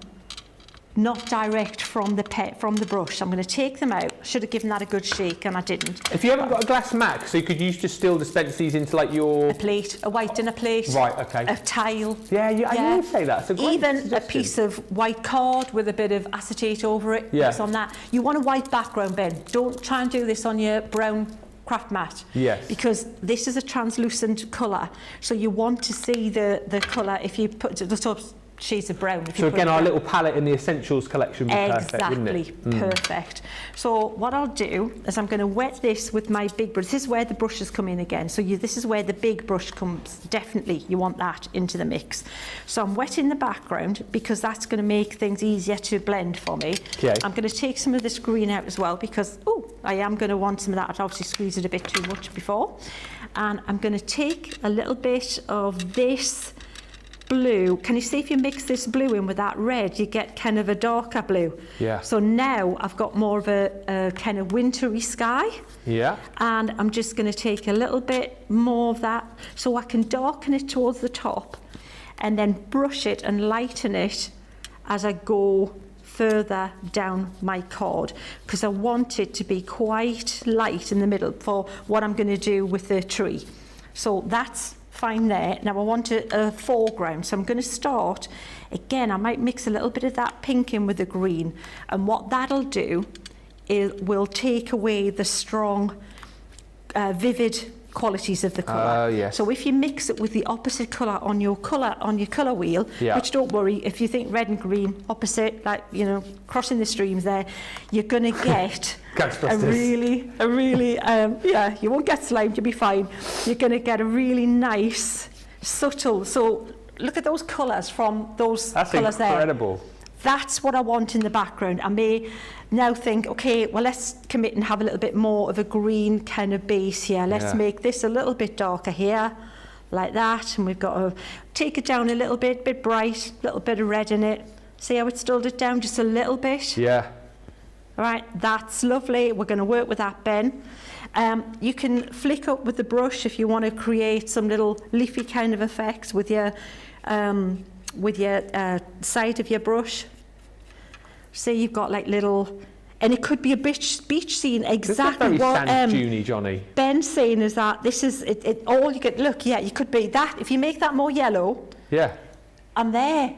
not direct from the brush. I'm going to take them out. Should have given that a good shake, and I didn't. If you haven't got a glass mat, so you could still dispense these into like your... A plate, a white dinner plate. Right, okay. A tile. Yeah, I always say that. It's a great Even suggestion. a piece of white card with a bit of acetate over it. Yeah. On that. You want a white background, Ben. Don't try and do this on your brown craft mat. Yes. Because this is a translucent colour. So you want to see the colour if you put the top shades of brown. So again, our little palette in the Essentials collection would be perfect, wouldn't it? Exactly, perfect. So what I'll do is I'm going to wet this with my big brush. This is where the brushes come in again. So this is where the big brush comes. Definitely, you want that into the mix. So I'm wetting the background because that's going to make things easier to blend for me. Okay. I'm going to take some of this green out as well because, I am going to want some of that. I've obviously squeezed it a bit too much before. And I'm going to take a little bit of this blue. Can you see if you mix this blue in with that red, you get kind of a darker blue? Yeah. So now I've got more of a kind of wintry sky. Yeah. And I'm just going to take a little bit more of that so I can darken it towards the top and then brush it and lighten it as I go further down my card, because I want it to be quite light in the middle for what I'm going to do with the tree. So that's fine there. Now I want a foreground, so I'm going to start again. I might mix a little bit of that pink in with the green, and what that'll do is will take away the strong vivid qualities of the colour. Yes. So if you mix it with the opposite colour on your colour wheel, which don't worry, if you think red and green opposite, like crossing the streams there, you're going to get a really you won't get slimed, you'll be fine. You're going to get a really nice subtle. So look at those colours from those colours there. That's incredible. That's what I want in the background. I may now think, okay, well, let's commit and have a little bit more of a green kind of base here. Let's make this a little bit darker here, like that. And we've got to take it down a little bit bright, a little bit of red in it. See how it's dulled it down just a little bit? Yeah. All right, that's lovely. We're going to work with that, Ben. You can flick up with the brush if you want to create some little leafy kind of effects with your side of your brush. Say you've got like little, and it could be a beach scene. Exactly what Juni, Johnny. Ben's saying is that this is it all you could look. Yeah, you could be that if you make that more yellow. Yeah. I'm there.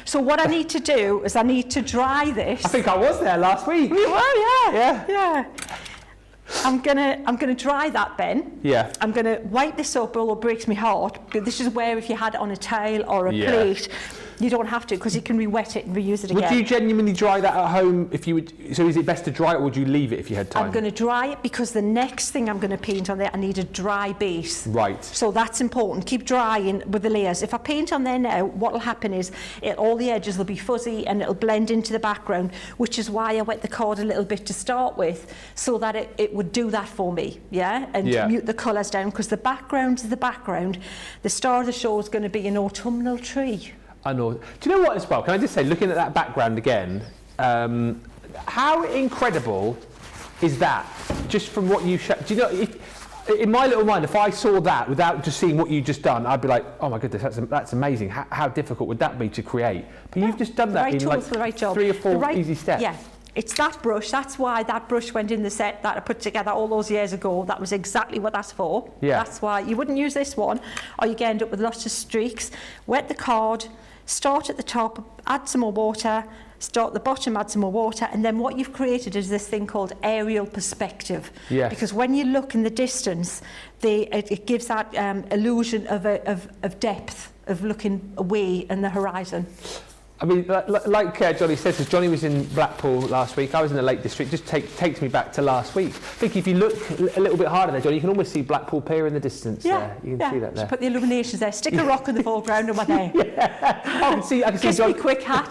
So what I need to do is I need to dry this. I think I was there last week. You were, yeah. I'm gonna dry that, Ben. Yeah. I'm gonna wipe this up, although it breaks my heart. But this is where if you had it on a tile or a plate, You don't have to, because you can re-wet it and reuse it again. Would you genuinely dry that at home if you would? So is it best to dry it, or would you leave it if you had time? I'm going to dry it, because the next thing I'm going to paint on there, I need a dry base. Right. So that's important. Keep drying with the layers. If I paint on there now, what will happen is all the edges will be fuzzy and it'll blend into the background, which is why I wet the card a little bit to start with, so that it would do that for me, and mute the colours down, because the background is the background. The star of the show is going to be an autumnal tree. I know. Do you know what as well? Can I just say, looking at that background again, how incredible is that? Just from what you showed. Do you know, in my little mind, if I saw that without just seeing what you've just done, I'd be like, oh my goodness, that's amazing. How difficult would that be to create? But you've just done that in like 3 or 4 easy steps. Yeah. It's that brush. That's why that brush went in the set that I put together all those years ago. That was exactly what that's for. Yeah. That's why you wouldn't use this one, or you end up with lots of streaks. Wet the card, start at the top, add some more water, start at the bottom, add some more water, and then what you've created is this thing called aerial perspective. Yes. Because when you look in the distance, it gives that illusion of depth, of looking away in the horizon. I mean, like Johnny says, as Johnny was in Blackpool last week, I was in the Lake District, just takes me back to last week. I think if you look a little bit harder there, Johnny, you can almost see Blackpool Pier in the distance there. You can see that there. Just put the illuminations there, stick a rock in the foreground and we're there. I can see Kiss John. me quick hat.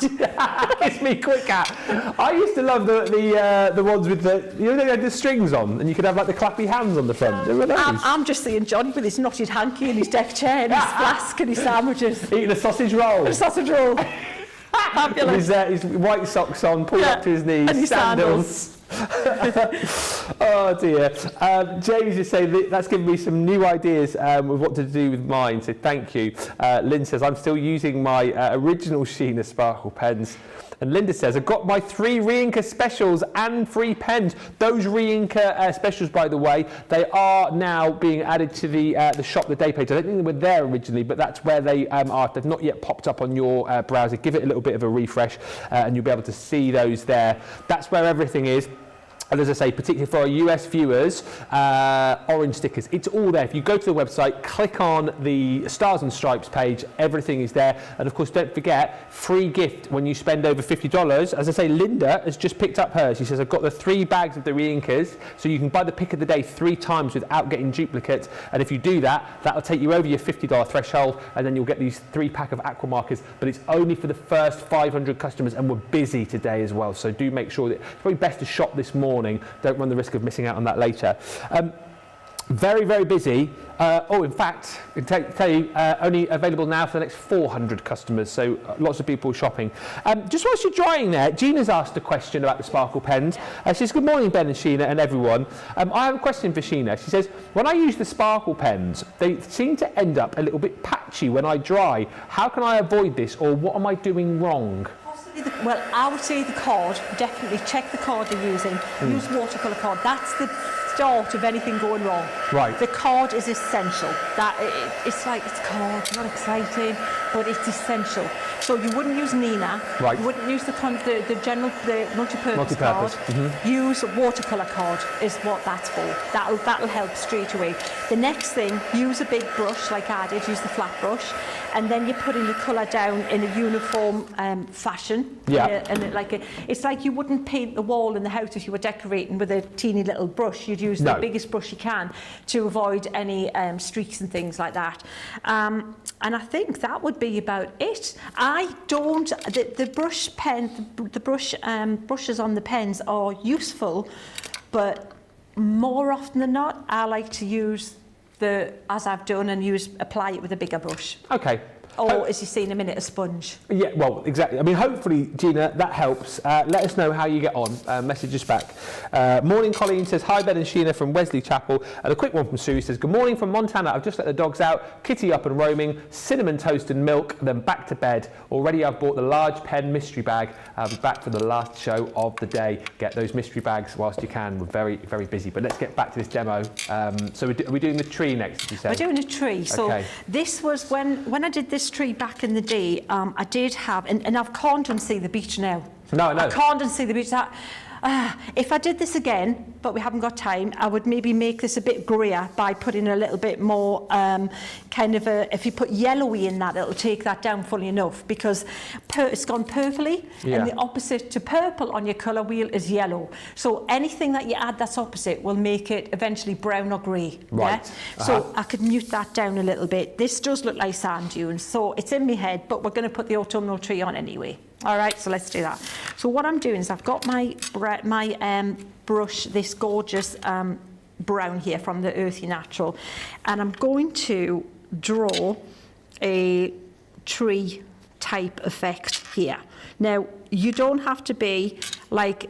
Kiss me quick hat. I used to love the ones with they had the strings on, and you could have like the clappy hands on the front. I'm just seeing Johnny with his knotted hanky and his deck chair and his flask and his sandwiches. Eating a sausage roll. A sausage roll. Fabulous. His white socks on, pulled up to his knees, and his sandals. Oh dear. James is saying that's given me some new ideas with what to do with mine, so thank you. Lynn says, I'm still using my original Sheena Sparkle pens. And Linda says, I've got my 3 re-inker specials and free pens. Those re-inker specials, by the way, they are now being added to the Shop the Day page. I don't think they were there originally, but that's where they are. They've not yet popped up on your browser. Give it a little bit of a refresh and you'll be able to see those there. That's where everything is. And as I say, particularly for our US viewers, orange stickers, it's all there. If you go to the website, click on the Stars and Stripes page, everything is there. And of course, don't forget, free gift when you spend over $50. As I say, Linda has just picked up hers. She says, I've got the 3 bags of the re-inkers, so you can buy the pick of the day 3 times without getting duplicates. And if you do that, that'll take you over your $50 threshold, and then you'll get these 3-pack of aqua markers. But it's only for the first 500 customers, and we're busy today as well. So do make sure that it's probably best to shop this morning. Don't run the risk of missing out on that later. Very, very busy. In fact, I can tell you, only available now for the next 400 customers, so lots of people shopping. Just whilst you're drying there, Gina's asked a question about the Sparkle pens. She says, good morning, Ben and Sheena and everyone. I have a question for Sheena. She says, when I use the Sparkle pens, they seem to end up a little bit patchy when I dry. How can I avoid this, or what am I doing wrong? Well, I would say the card, definitely check the card you're using. Use watercolour card. That's the start of anything going wrong. Right. The card is essential. It's like, it's card, not exciting, but it's essential. So you wouldn't use Nina. Right. You wouldn't use the general, the multi-purpose card. Use a watercolour card is what that's for. That'll help straight away. The next thing, use a big brush like I did, use the flat brush, and then you're putting the colour down in a uniform fashion. Yeah. It's like you wouldn't paint the wall in the house if you were decorating with a teeny little brush. You'd use the biggest brush you can to avoid any streaks and things like that. And I think that would be about it. I don't, the brush pen, the brushes on the pens are useful, but more often than not, I like to use as I've done, and apply it with a bigger brush. Okay. Or, as you see in a minute, a sponge. Yeah, well, exactly. I mean, hopefully, Gina, that helps. Let us know how you get on. Message us back. Morning, Colleen says, hi, Ben and Sheena from Wesley Chapel. And a quick one from Sue says, good morning from Montana. I've just let the dogs out. Kitty up and roaming. Cinnamon toast and milk, then back to bed. Already I've bought the large pen mystery bag. I'll be back for the last show of the day. Get those mystery bags whilst you can. We're very, very busy. But let's get back to this demo. So are we doing the tree next, did you say? We're doing a tree. So this was when I did this tree back in the day, I did have, and I can't unsee the beach now. No. I can't unsee the beach. If I did this again, but we haven't got time, I would maybe make this a bit greyer by putting a little bit more if you put yellowy in that, it'll take that down fully enough, because it's gone purpley, and the opposite to purple on your colour wheel is yellow. So anything that you add that's opposite will make it eventually brown or grey. Right. Yeah? So I could mute that down a little bit. This does look like sand dunes, so it's in my head, but we're going to put the autumnal tree on anyway. All right, so let's do that. So what I'm doing is I've got my brush, this gorgeous brown here from the Earthy Natural, and I'm going to draw a tree type effect here. Now, you don't have to be like,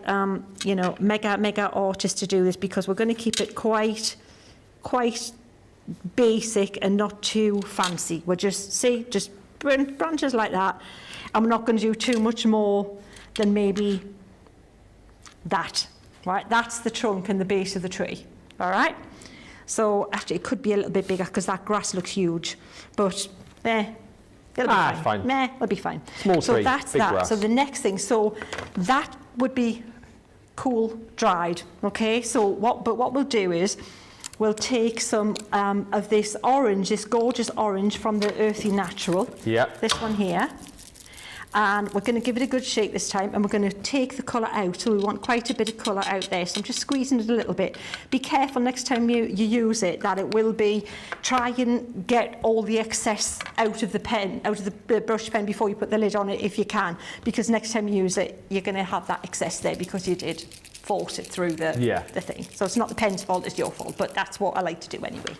mega artist to do this, because we're going to keep it quite basic and not too fancy. We're just branches like that. I'm not going to do too much more than maybe that, right? That's the trunk and the base of the tree, all right? So actually it could be a little bit bigger because that grass looks huge, but it'll be fine. It'll be fine. Small tree, so that's big that. grass. So the next thing, so that would be cool dried, okay? So what we'll do is we'll take some of this orange, this gorgeous orange from the Earthy Natural. Yeah. This one here. And we're going to give it a good shake this time, and we're going to take the colour out. So we want quite a bit of colour out there. So I'm just squeezing it a little bit. Be careful next time you use it that it will be, try and get all the excess out of the pen, out of the brush pen before you put the lid on it if you can. Because next time you use it, you're going to have that excess there because you did force it through the thing. So it's not the pen's fault, it's your fault. But that's what I like to do anyway.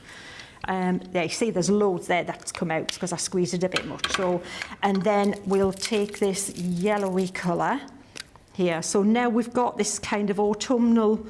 There, you see there's loads there that's come out because I squeezed it a bit much. So, and then we'll take this yellowy colour here. So now we've got this kind of autumnal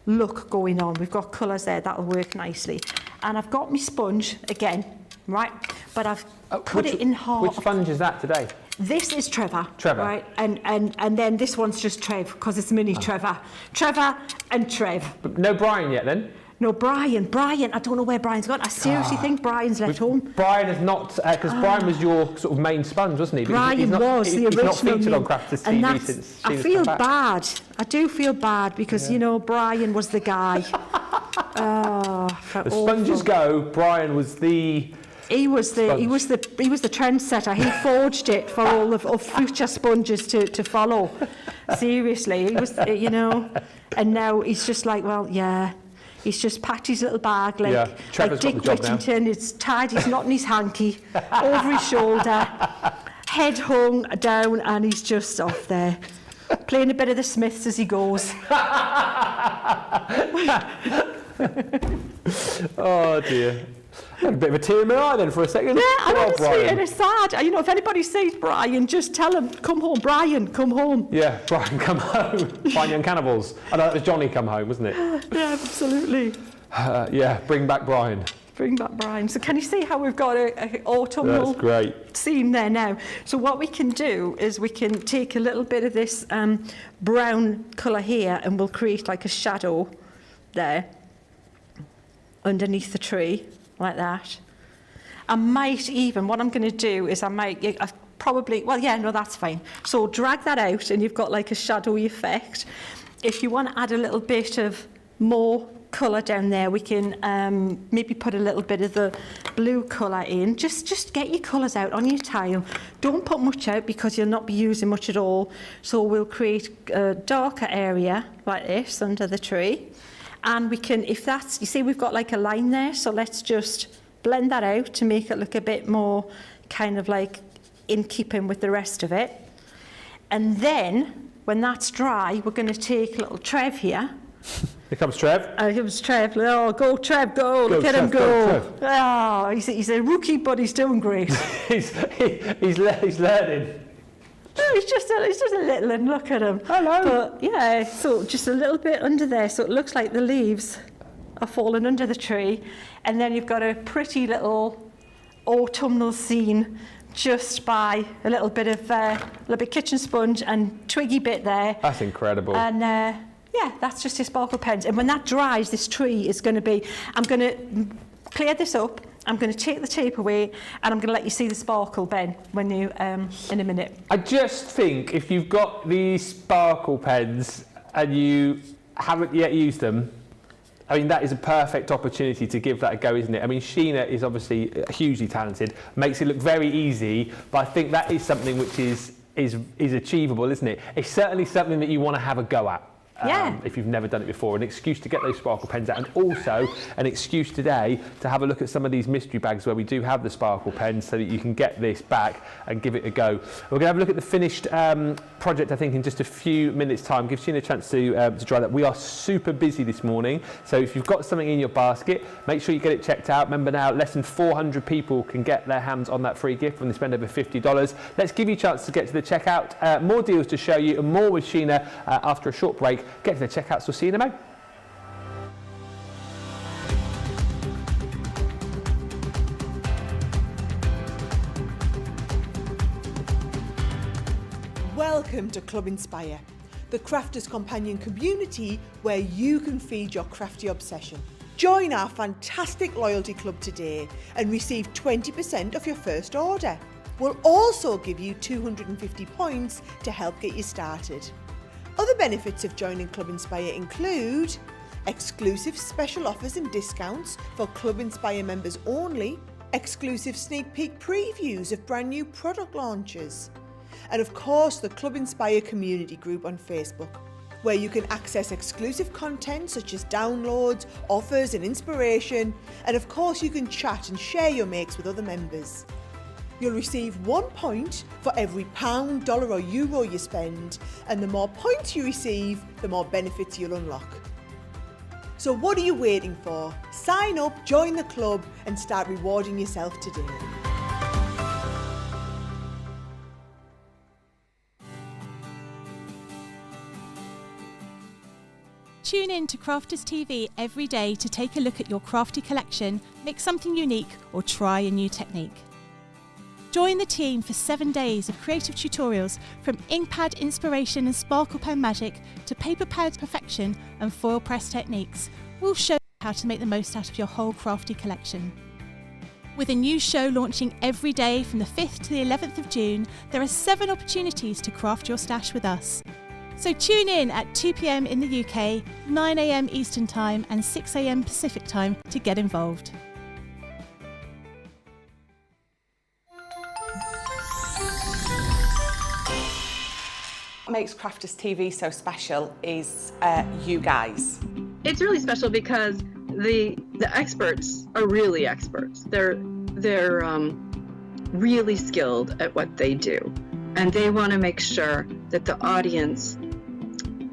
look going on. We've got colours there that'll work nicely. And I've got my sponge again, right? But I've put it in half. Which sponge is that today? This is Trevor. Trevor. Right? And then this one's just Trev because it's mini Trevor. Trevor and Trev. But no Brian yet then? No, Brian, I don't know where Brian's gone. I seriously think Brian's left home. Brian is not, because Brian was your sort of main sponge, wasn't he? Brian he's not, was the original. He's not featured on Crafters TV since I feel bad. I do feel bad because, Brian was the guy. The sponges go, Brian was the... He was the trendsetter. He forged it for all of future sponges to follow. Seriously, he was, and now he's just like, well, yeah. He's just packed his little bag like Dick Whittington. It's tied his knot in his hanky over his shoulder, head hung down, and he's just off there playing a bit of the Smiths as he goes. Oh dear. A bit of a tear in my eye then for a second. Yeah, and honestly, and it's sad. If anybody sees Brian, just tell him, come home, Brian, come home. Yeah, Brian, come home. Fine Young Cannibals. I know that was Johnny Come Home, wasn't it? Yeah, absolutely. Bring back Brian. Bring back Brian. So can you see how we've got an autumnal scene there now? So what we can do is we can take a little bit of this brown colour here, and we'll create like a shadow there underneath the tree. Like that. I might even, what I'm going to do is that's fine. So drag that out and you've got like a shadowy effect. If you want to add a little bit of more colour down there, we can maybe put a little bit of the blue colour in. Just get your colours out on your tile. Don't put much out because you'll not be using much at all. So we'll create a darker area like this under the tree. And we can, you see we've got like a line there, so let's just blend that out to make it look a bit more kind of like in keeping with the rest of it. And then, when that's dry, we're going to take little Trev here. Here comes Trev. Here comes Trev. Oh, go Trev, go. Look at him go. Oh, he's a rookie, but he's doing great. he's learning. No, he's just a little, and look at him. Hello. But yeah, so just a little bit under there, so it looks like the leaves are falling under the tree, and then you've got a pretty little autumnal scene just by a little bit kitchen sponge and twiggy bit there. That's incredible. And that's just your sparkle pens. And when that dries, this tree is going to be. I'm going to clear this up. I'm going to take the tape away, and I'm going to let you see the sparkle, Ben, when you in a minute. I just think if you've got these sparkle pens and you haven't yet used them, I mean, that is a perfect opportunity to give that a go, isn't it? I mean, Sheena is obviously hugely talented, makes it look very easy, but I think that is something which is achievable, isn't it? It's certainly something that you want to have a go at. If you've never done it before, an excuse to get those sparkle pens out, and also an excuse today to have a look at some of these mystery bags where we do have the sparkle pens, so that you can get this back and give it a go. We're going to have a look at the finished project, I think, in just a few minutes' time. Give Sheena a chance to try that. We are super busy this morning, so if you've got something in your basket, make sure you get it checked out. Remember now, less than 400 people can get their hands on that free gift when they spend over $50. Let's give you a chance to get to the checkout. More deals to show you and more with Sheena after a short break. Get to the checkouts. We'll see you in a moment. Welcome to Club Inspire, the crafters companion community where you can feed your crafty obsession. Join our fantastic loyalty club today and receive 20% off your first order. We'll also give you 250 points to help get you started. Other benefits of joining Club Inspire include exclusive special offers and discounts for Club Inspire members only, exclusive sneak peek previews of brand new product launches, and of course the Club Inspire community group on Facebook, where you can access exclusive content such as downloads, offers and inspiration, and of course you can chat and share your makes with other members. You'll receive 1 point for every pound, dollar or euro you spend, and the more points you receive, the more benefits you'll unlock. So what are you waiting for? Sign up, join the club and start rewarding yourself today. Tune in to Crafters TV every day to take a look at your crafty collection, make something unique or try a new technique. Join the team for 7 days of creative tutorials from ink pad inspiration and sparkle pen magic to paper pad perfection and foil press techniques. We'll show you how to make the most out of your whole crafty collection. With a new show launching every day from the 5th to the 11th of June, there are 7 opportunities to craft your stash with us. So tune in at 2 p.m. in the UK, 9 a.m. Eastern Time and 6 a.m. Pacific Time to get involved. What makes Crafters TV so special is you guys. It's really special because the experts are really experts. They're really skilled at what they do, and they want to make sure that the audience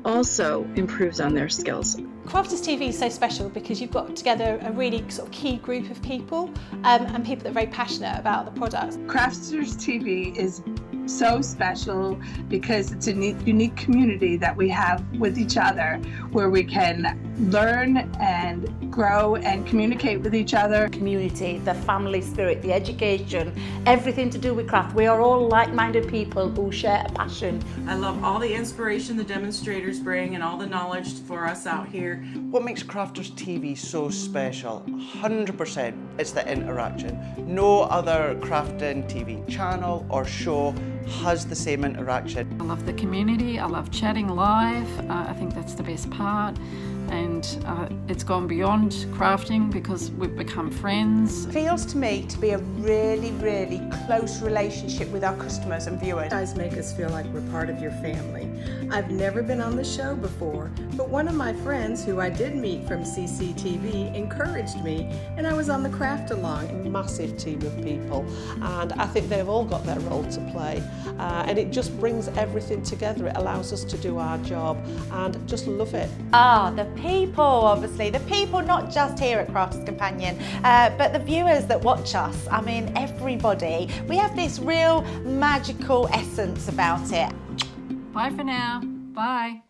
also improves on their skills. Crafters TV is so special because you've got together a really sort of key group of people and people that are very passionate about the products. Crafters TV is so special because it's a unique community that we have with each other, where we can learn and grow and communicate with each other. Community, the family spirit, the education, everything to do with craft. We are all like-minded people who share a passion. I love all the inspiration the demonstrators bring and all the knowledge for us out here. What makes Crafters TV so special, 100%, it's the interaction. No other crafting TV channel or show has the same interaction. I love the community, I love chatting live, I think that's the best part. And it's gone beyond crafting because we've become friends. It feels to me to be a really, really close relationship with our customers and viewers. You guys make us feel like we're part of your family. I've never been on the show before, but one of my friends who I did meet from CCTV encouraged me, and I was on the craft along. A massive team of people, and I think they've all got their role to play, and it just brings everything together. It allows us to do our job and just love it. The people, obviously, the people not just here at Crafters Companion, but the viewers that watch us. I mean, everybody. We have this real magical essence about it. Bye for now. Bye.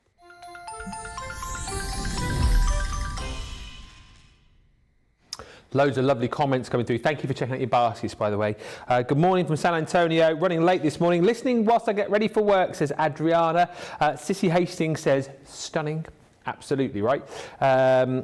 Loads of lovely comments coming through. Thank you for checking out your baskets, by the way. Good morning from San Antonio. Running late this morning. Listening whilst I get ready for work, says Adriana. Sissy Hastings says, stunning. Absolutely right.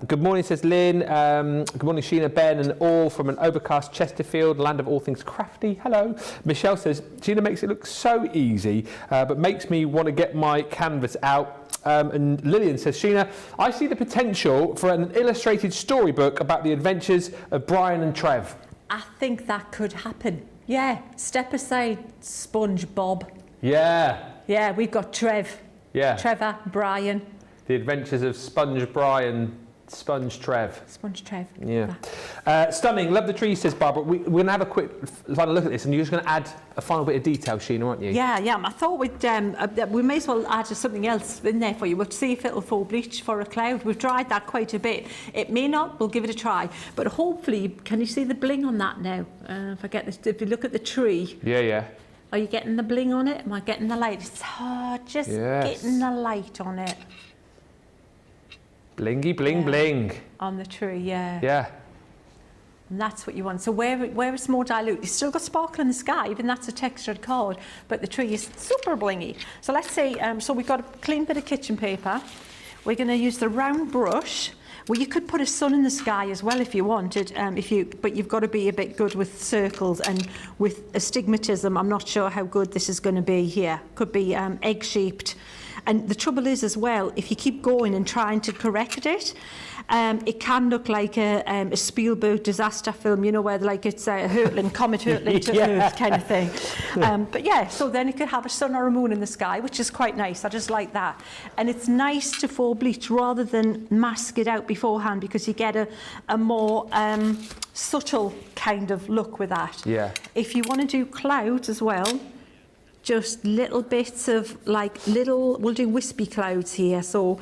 Good morning, says Lynn. Good morning, Sheena, Ben, and all from an overcast Chesterfield, land of all things crafty. Hello. Michelle says, Sheena makes it look so easy, but makes me want to get my canvas out. And Lillian says, Sheena, I see the potential for an illustrated storybook about the adventures of Brian and Trev. I think that could happen. Yeah, step aside, SpongeBob. Yeah. Yeah, we've got Trev. Yeah. Trevor, Brian. The Adventures of Sponge Brian, Sponge Trev. Sponge Trev. Yeah. Stunning. Love the tree, says Barbara. We're going to have a quick final look at this, and you're just going to add a final bit of detail, Sheena, aren't you? Yeah. I thought we may as well add something else in there for you. We'll see if it'll fall bleach for a cloud. We've tried that quite a bit. It may not. We'll give it a try. But hopefully, can you see the bling on that now? If I get this, if you look at the tree. Yeah. Are you getting the bling on it? Am I getting the light? It's hard, just getting the light on it. Blingy, bling, bling. On the tree, yeah. Yeah. And that's what you want. So where it's more dilute, you've still got sparkle in the sky, even that's a textured card, but the tree is super blingy. So let's say, so we've got a clean bit of kitchen paper. We're going to use the round brush. Well, you could put a sun in the sky as well if you wanted, but you've got to be a bit good with circles and with astigmatism. I'm not sure how good this is going to be here. Could be egg-shaped. And the trouble is as well, if you keep going and trying to correct it, it can look like a Spielberg disaster film, you know, where like it's a comet hurtling to Earth kind of thing. But yeah, so then it could have a sun or a moon in the sky, which is quite nice. I just like that. And it's nice to fall bleach rather than mask it out beforehand, because you get a more subtle kind of look with that. Yeah. If you want to do clouds as well, just little bits of we'll do wispy clouds here. So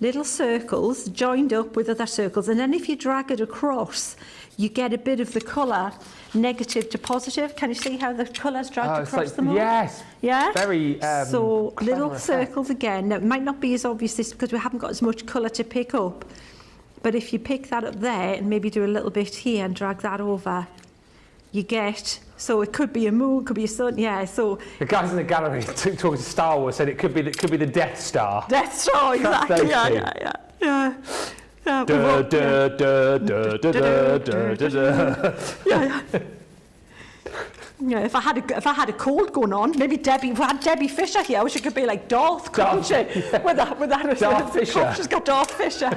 little circles joined up with other circles. And then if you drag it across, you get a bit of the colour negative to positive. Can you see how the colour's dragged across the moon? Yes. Yeah? Very so little effect. circles again. Now, it might not be as obvious this because we haven't got as much colour to pick up. But if you pick that up there and maybe do a little bit here and drag that over, you get, so it could be a moon, could be a sun, yeah. So the guys in the gallery talking to Star Wars said it could be the Death Star. Death Star, exactly. Yeah. Yeah, if I had a cold going on, maybe Debbie. If I had Debbie Fisher here, I wish it could be like Darth, couldn't she? Yeah. With that Darth Fisher. She's got Darth Fisher.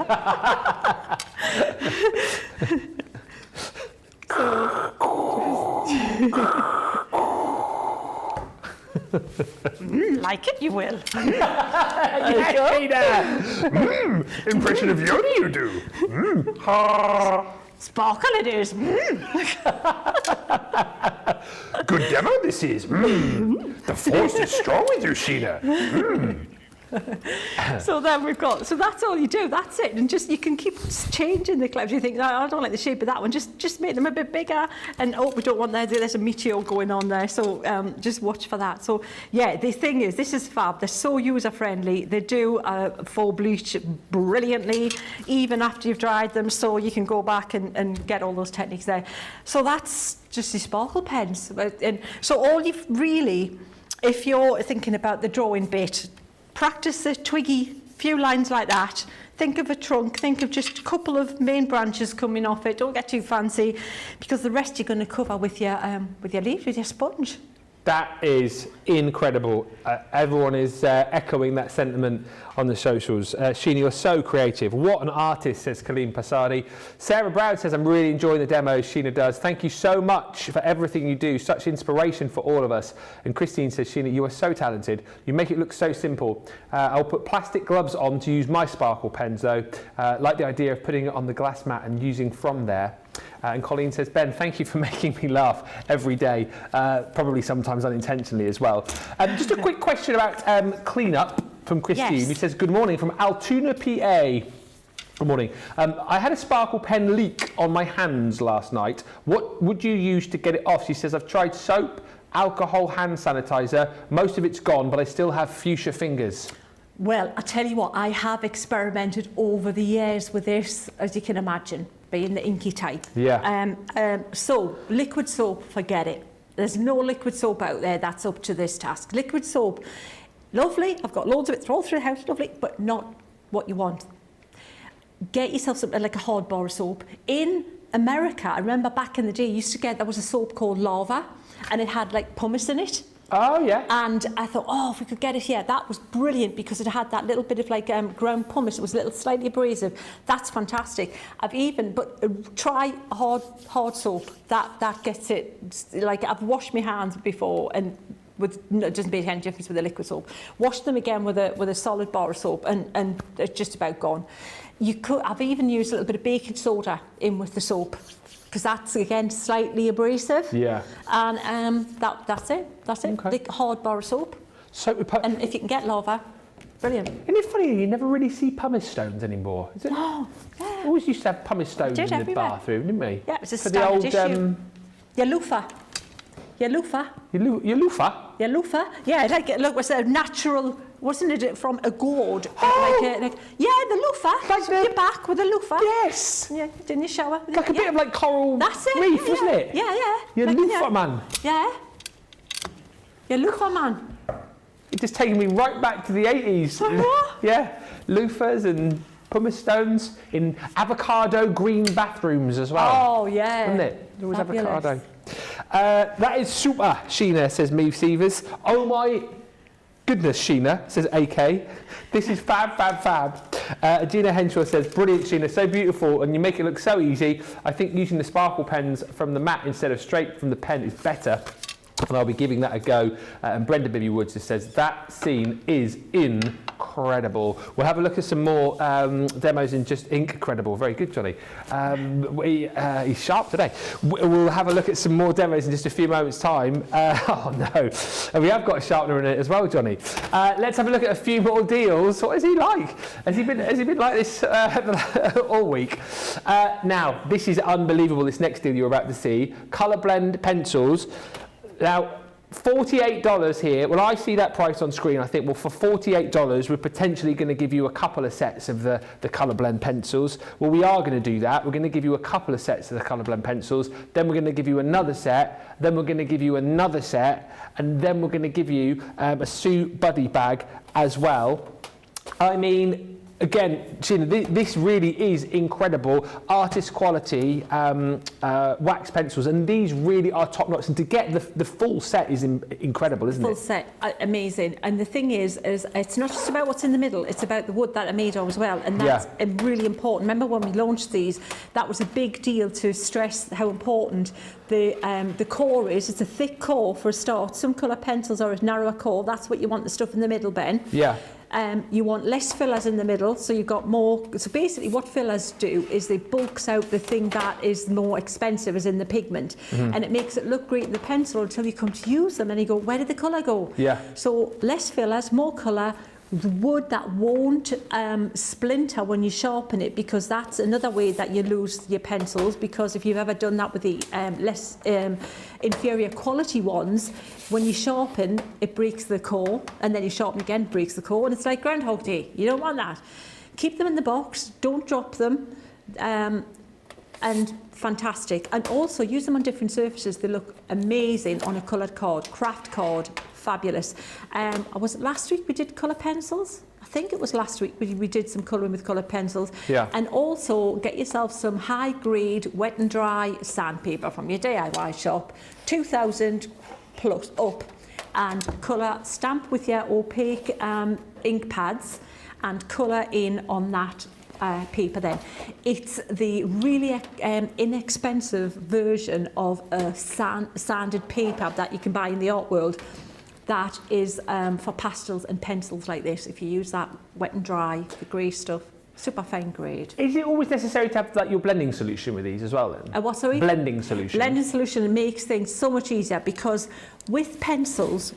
Like it, you will. Impression of Yoda, you do. Sparkle it is. Good demo this is. The force is strong with you, Sheena. So then we've got, so that's all you do, that's it. And just, you can keep changing the clouds. You think, no, I don't like the shape of that one, just make them a bit bigger. And oh, we don't want there's a meteor going on there. So just watch for that. So yeah, the thing is, this is fab. They're so user friendly. They do fall bleach brilliantly, even after you've dried them. So you can go back and get all those techniques there. So that's just the sparkle pens. And so all you've really, if you're thinking about the drawing bit, practice the twiggy, few lines like that. Think of a trunk, think of just a couple of main branches coming off it. Don't get too fancy, because the rest you're going to cover with your leaf, with your sponge. That is incredible. Everyone is echoing that sentiment on the socials. Sheena, you're so creative. What an artist, says Colleen Passardi. Sarah Brown says, I'm really enjoying the demos Sheena does. Thank you so much for everything you do. Such inspiration for all of us. And Christine says, Sheena, you are so talented. You make it look so simple. I'll put plastic gloves on to use my sparkle pens, though. Like the idea of putting it on the glass mat and using from there. And Colleen says, Ben, thank you for making me laugh every day, probably sometimes unintentionally as well. Just a quick question about clean-up from Christine, Yes. who says, good morning from Altoona, PA. Good morning. I had a sparkle pen leak on my hands last night. What would you use to get it off? She says, I've tried soap, alcohol, hand sanitizer. Most of it's gone, but I still have fuchsia fingers. Well, I tell you what, I have experimented over the years with this, as you can imagine, being the inky type. Yeah. So, liquid soap, forget it. There's no liquid soap out there that's up to this task. Liquid soap, lovely, I've got loads of it all through the house, lovely, but not what you want. get yourself something like a hard bar of soap. In America, I remember back in the day, you used to get, there was a soap called Lava, and it had like pumice in it. Oh, yeah. And I thought, oh, if we could get it here, that was brilliant because it had that little bit of like ground pumice. It was a little slightly abrasive. That's fantastic. Try a hard soap. That gets it. Like, I've washed my hands before and it doesn't make any difference with a liquid soap. Wash them again with a solid bar of soap and it's just about gone. I've even used a little bit of baking soda in with the soap, because that's, again, slightly abrasive. Yeah. And that's it. Okay. The hard bar of soap. And if you can get Lava, brilliant. Isn't it funny, you never really see pumice stones anymore? Is it? No. Yeah. We always used to have pumice stones in the everywhere. bathroom, didn't we? Yeah, it was a For the standard old, issue. Your loofah. Your loofah? Your loofah? Yeah, look, was a natural, wasn't it, from a gourd? Oh! The loofah. Your back with a loofah. Yes. Yeah, in your shower. Like a bit of like coral That's it, reef, yeah, wasn't it? Yeah. Your loofah, man. Yeah. Your loofah, man. It's just taking me right back to the 80s. What? Yeah, loofahs and pumice stones in avocado green bathrooms as well. Oh, yeah. Wasn't it? There was Fabulous. avocado. That is super, Sheena, says Meave Sievers. Oh my goodness, Sheena, says AK. This is fab. Gina Henshaw says, brilliant, Sheena, so beautiful, and you make it look so easy. I think using the sparkle pens from the mat instead of straight from the pen is better. And I'll be giving that a go. And Brenda Bibby Woods just says, that scene is incredible. We'll have a look at some more demos in just incredible. Very good, Johnny. He's sharp today. We'll have a look at some more demos in just a few moments' time. Oh, no. And we have got a sharpener in it as well, Johnny. Let's have a look at a few more deals. What is he like? Has he been like this all week? Now, this is unbelievable, this next deal you're about to see. Colour blend pencils. Now, $48 here. Well, I see that price on screen. I think, well, for $48, we're potentially going to give you a couple of sets of the colour blend pencils. Well, we are going to do that. We're going to give you a couple of sets of the colour blend pencils. Then we're going to give you another set. Then we're going to give you another set. And then we're going to give you a Sue Buddy bag as well. I mean, again, Sheena, this really is incredible. Artist quality wax pencils, and these really are top notch. And to get the full set is incredible, isn't it? Full set, amazing. And the thing is it's not just about what's in the middle, it's about the wood that are made of as well. And that's really important. Remember when we launched these, that was a big deal to stress how important the core is. It's a thick core for a start. Some colour pencils are a narrower core. That's what you want the stuff in the middle, Ben. Yeah. You want less fillers in the middle, so you've got more. So basically what fillers do is they bulks out the thing that is more expensive, as in the pigment, and it makes it look great in the pencil until you come to use them and you go, where did the colour go? Yeah. So less fillers, more colour, the wood that won't splinter when you sharpen it, because that's another way that you lose your pencils, because if you've ever done that with the less inferior quality ones, when you sharpen it breaks the core, and then you sharpen again, breaks the core, and it's like Groundhog Day. You don't want that. Keep them in the box, don't drop them, and fantastic. And also use them on different surfaces. They look amazing on a coloured card, craft card. Fabulous. Was it last week we did colour pencils? I think it was last week we did some colouring with coloured pencils. Yeah. And also get yourself some high grade wet and dry sandpaper from your DIY shop, 2,000 plus up, and colour, stamp with your opaque ink pads and colour in on that paper then. It's the really inexpensive version of a sanded paper that you can buy in the art world. That is for pastels and pencils like this. If you use that wet and dry, the grey stuff, super fine grade. Is it always necessary to have like your blending solution with these as well then? What, sorry? Blending solution. Blending solution makes things so much easier, because with pencils,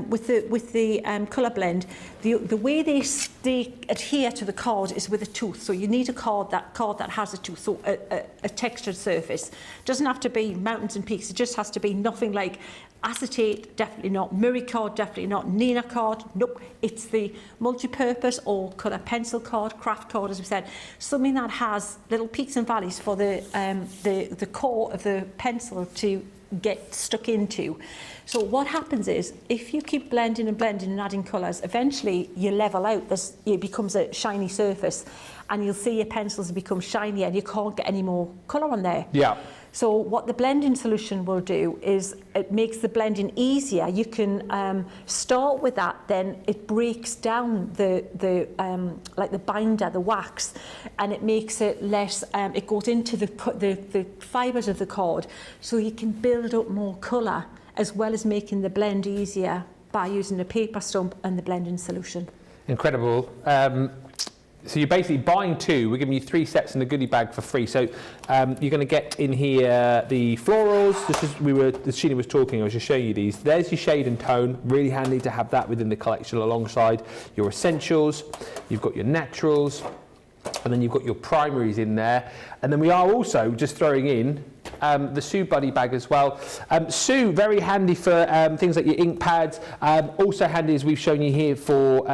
with the colour blend, the way they adhere to the card is with a tooth. So you need a card that has a tooth, so a textured surface. Doesn't have to be mountains and peaks. It just has to be nothing like acetate, definitely not. Murray card, definitely not. Nina card, nope. It's the multi-purpose or colour pencil card, craft card, as we said. Something that has little peaks and valleys for the core of the pencil to get stuck into. So what happens is, if you keep blending and blending and adding colours, eventually you level out, it becomes a shiny surface, and you'll see your pencils become shinier and you can't get any more colour on there. Yeah. So what the blending solution will do is it makes the blending easier. You can start with that, then it breaks down like the binder, the wax, and it makes it less, it goes into the fibres of the card, so you can build up more colour, as well as making the blend easier by using the paper stump and the blending solution. Incredible. So you're basically buying 2, we're giving you 3 sets in the goodie bag for free. So you're going to get in here the florals, as Sheena was talking, I was just showing you these. There's your shade and tone, really handy to have that within the collection alongside your essentials. You've got your naturals, and then you've got your primaries in there. And then we are also just throwing in the Sue Buddy bag as well. Sue, very handy for things like your ink pads, also handy, as we've shown you here, for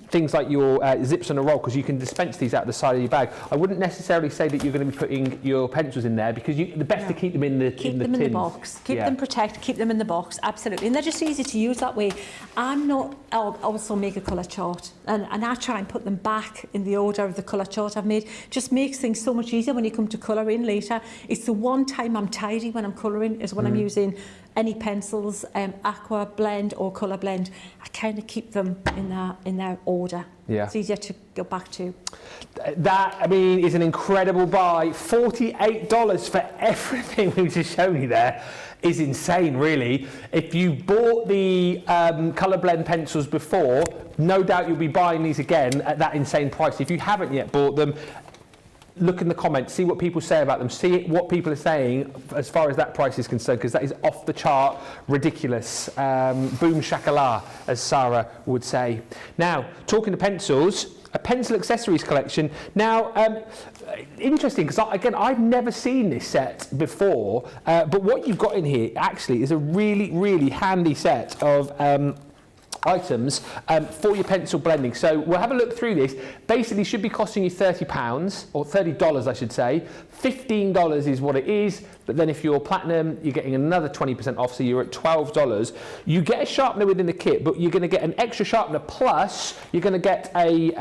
things like your zips on a roll, because you can dispense these out the side of your bag. I wouldn't necessarily say that you're going to be putting your pencils in there, because the best to keep them in the Keep them in the box. Keep them protected. Keep them in the box. Absolutely, and they're just easy to use that way. I'll also make a colour chart, and I try and put them back in the order of the colour chart I've made. Just makes things so much easier when you come to colouring later. It's the one time I'm tidy when I'm colouring, is when I'm using any pencils, aqua blend or colour blend. I kind of keep them in their order. Yeah. It's easier to go back to. That, I mean, is an incredible buy. $48 for everything we've just shown you there is insane, really. If you bought the colour blend pencils before, no doubt you'll be buying these again at that insane price. If you haven't yet bought them, look in the comments, see what people say about them, see what people are saying as far as that price is concerned, because that is off the chart ridiculous. Boom shakala, as Sarah would say. Now, talking to pencils, a pencil accessories collection. Now, interesting, because I've never seen this set before, but what you've got in here actually is a really, really handy set of items for your pencil blending. So we'll have a look through this. Basically should be costing you £30, or $30 I should say. $15 is what it is, but then if you're platinum, you're getting another 20% off, so you're at $12. You get a sharpener within the kit, but you're going to get an extra sharpener, plus you're going to get a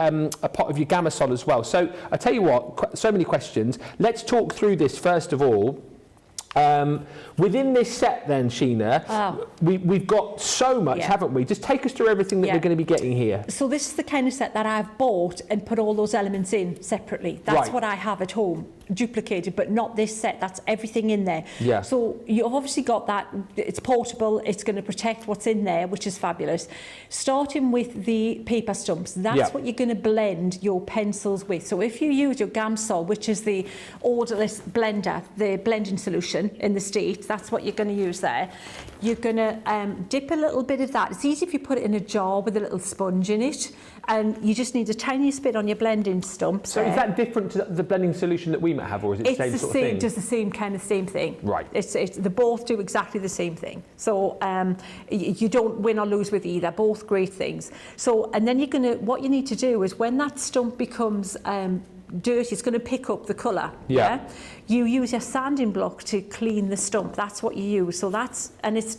pot of your Gamma Sol as well. So I tell you what, so many questions. Let's talk through this first of all. Within this set then, Sheena, we've got so much, haven't we? Just take us through everything that we're going to be getting here. So this is the kind of set that I've bought and put all those elements in separately. That's what I have at home, duplicated, but not this set. That's everything in there. Yeah. So you've obviously got that. It's portable. It's going to protect what's in there, which is fabulous. Starting with the paper stumps, that's what you're going to blend your pencils with. So if you use your Gamsol, which is the orderless blender, the blending solution in the States, that's what you're going to use there. You're going to dip a little bit of that. It's easy if you put it in a jar with a little sponge in it, and you just need a tiny bit on your blending stump. So is that different to the blending solution that we might have, or is it the same sort of thing? It does the same thing. Right. They both do exactly the same thing. So you don't win or lose with either. Both great things. So, and then what you need to do is, when that stump becomes dirty, it's going to pick up the colour. Yeah. You use your sanding block to clean the stump. That's what you use. So it's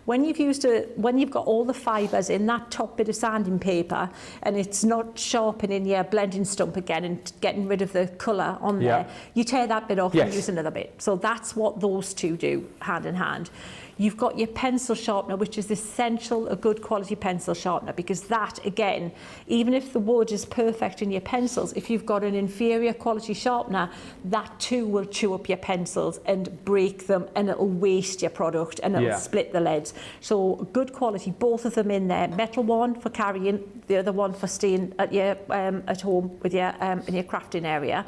when you've got all the fibres in that top bit of sanding paper, and it's not sharpening your blending stump again and getting rid of the colour on there, you tear that bit off and use another bit. So that's what those two do, hand in hand. You've got your pencil sharpener, which is essential, a good quality pencil sharpener, because that, again, even if the wood is perfect in your pencils, if you've got an inferior quality sharpener, that too will chew up your pencils and break them, and it'll waste your product, and it'll split the leads. So good quality, both of them in there. Metal one for carrying, the other one for staying at your at home with your in your crafting area.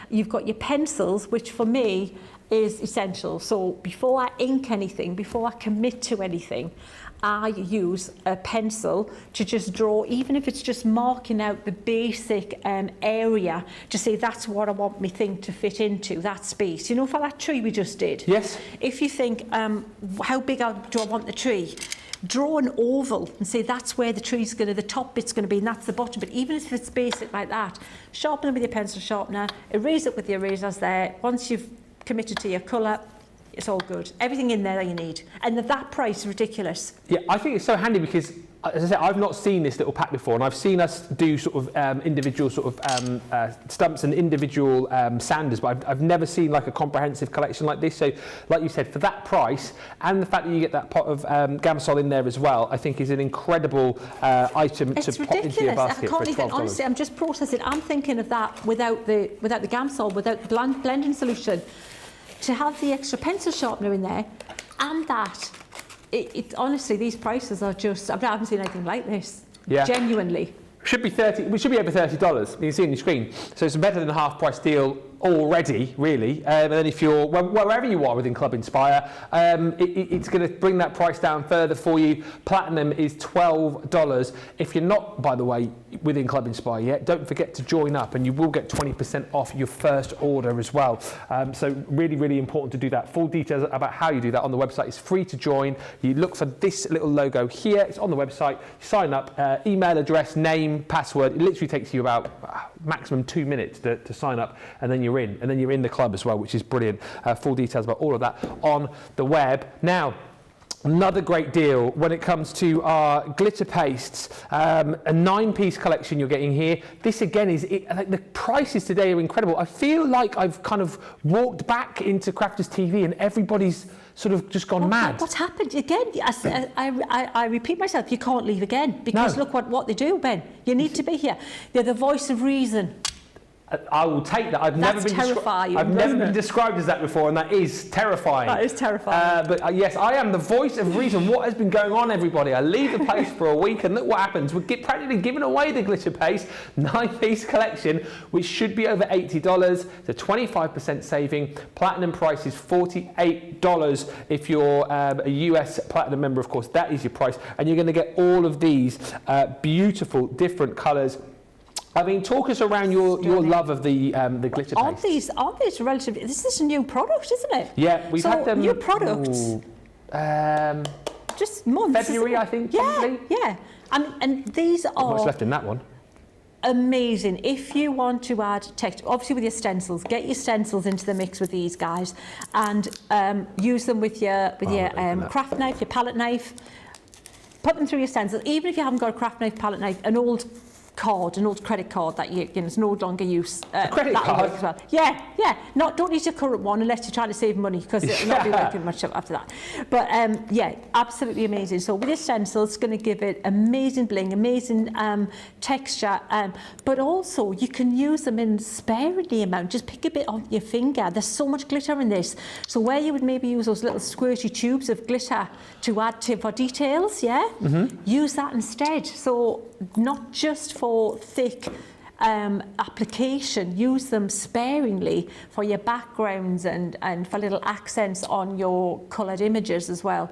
You've got your pencils, which for me is essential. So before I ink anything, before I commit to anything, I use a pencil to just draw, even if it's just marking out the basic area, to say that's what I want my thing to fit into, that space. You know, for that tree we just did. Yes. If you think, how big do I want the tree? Draw an oval and say that's where the tree's going to, the top bit's going to be, and that's the bottom. But even if it's basic like that, sharpen it with your pencil sharpener, erase it with your erasers there. Once you've committed to your colour, it's all good. Everything in there that you need. And that price is ridiculous. Yeah, I think it's so handy because, as I said, I've not seen this little pack before, and I've seen us do sort of individual sort of stumps and individual sanders, but I've never seen like a comprehensive collection like this. So, like you said, for that price and the fact that you get that pot of Gamsol in there as well, I think is an incredible item to pop into your basket. I can't even, honestly, I'm just processing. I'm thinking of that without the Gamsol, without the blending solution. To have the extra pencil sharpener in there and that. Honestly, these prices are just, I haven't seen anything like this. Yeah. Genuinely. Should be we should be over $30. You can see on your screen. So it's better than a half price deal already, really. And then if you're wherever you are within Club Inspire, it's going to bring that price down further for you. Platinum is $12. If you're not, by the way, within Club Inspire yet, don't forget to join up, and you will get 20% off your first order as well. So really, really important to do that. Full details about how you do that on the website. It's free to join. You look for this little logo here. It's on the website. Sign up, email address, name, password. It literally takes you about maximum 2 minutes to sign up, and then you're in, and then you're in the club as well, which is brilliant. Full details about all of that on the web. Now, another great deal when it comes to our glitter pastes, a 9-piece collection you're getting here. This again is, like, the prices today are incredible. I feel like I've kind of walked back into Crafters TV and everybody's sort of just gone mad. What's happened again? I repeat myself, you can't leave again, because look what they do, Ben. You need to be here. They're the voice of reason. I will take that. I've never been described as that before, and that is terrifying. That is terrifying. But yes, I am the voice of reason. What has been going on, everybody? I leave the place for a week, and look what happens. We're practically giving away the glitter paste 9-piece collection, which should be over $80. It's a 25% saving. Platinum price is $48. If you're a US Platinum member, of course, that is your price, and you're going to get all of these beautiful different colours. I mean, talk us around your love of the glitter paste. Aren't these relatively? This is a new product, isn't it? Yeah, we've had them. New products. Just months. February, I think. Yeah, yeah. And these are. What's left in that one? Amazing. If you want to add texture, obviously with your stencils, get your stencils into the mix with these guys, and use them with your craft knife, your palette knife. Put them through your stencils. Even if you haven't got a craft knife, palette knife, an old credit card that it's no longer use. A credit card? As well. Yeah. Don't use your current one unless you're trying to save money, because it'll not be working much after that. But yeah, absolutely amazing. So with your stencil, it's going to give it amazing bling, amazing texture, but also you can use them in sparingly amount. Just pick a bit off your finger. There's so much glitter in this. So where you would maybe use those little squirty tubes of glitter to add for details, use that instead. So not just for thick application, use them sparingly for your backgrounds and for little accents on your coloured images as well.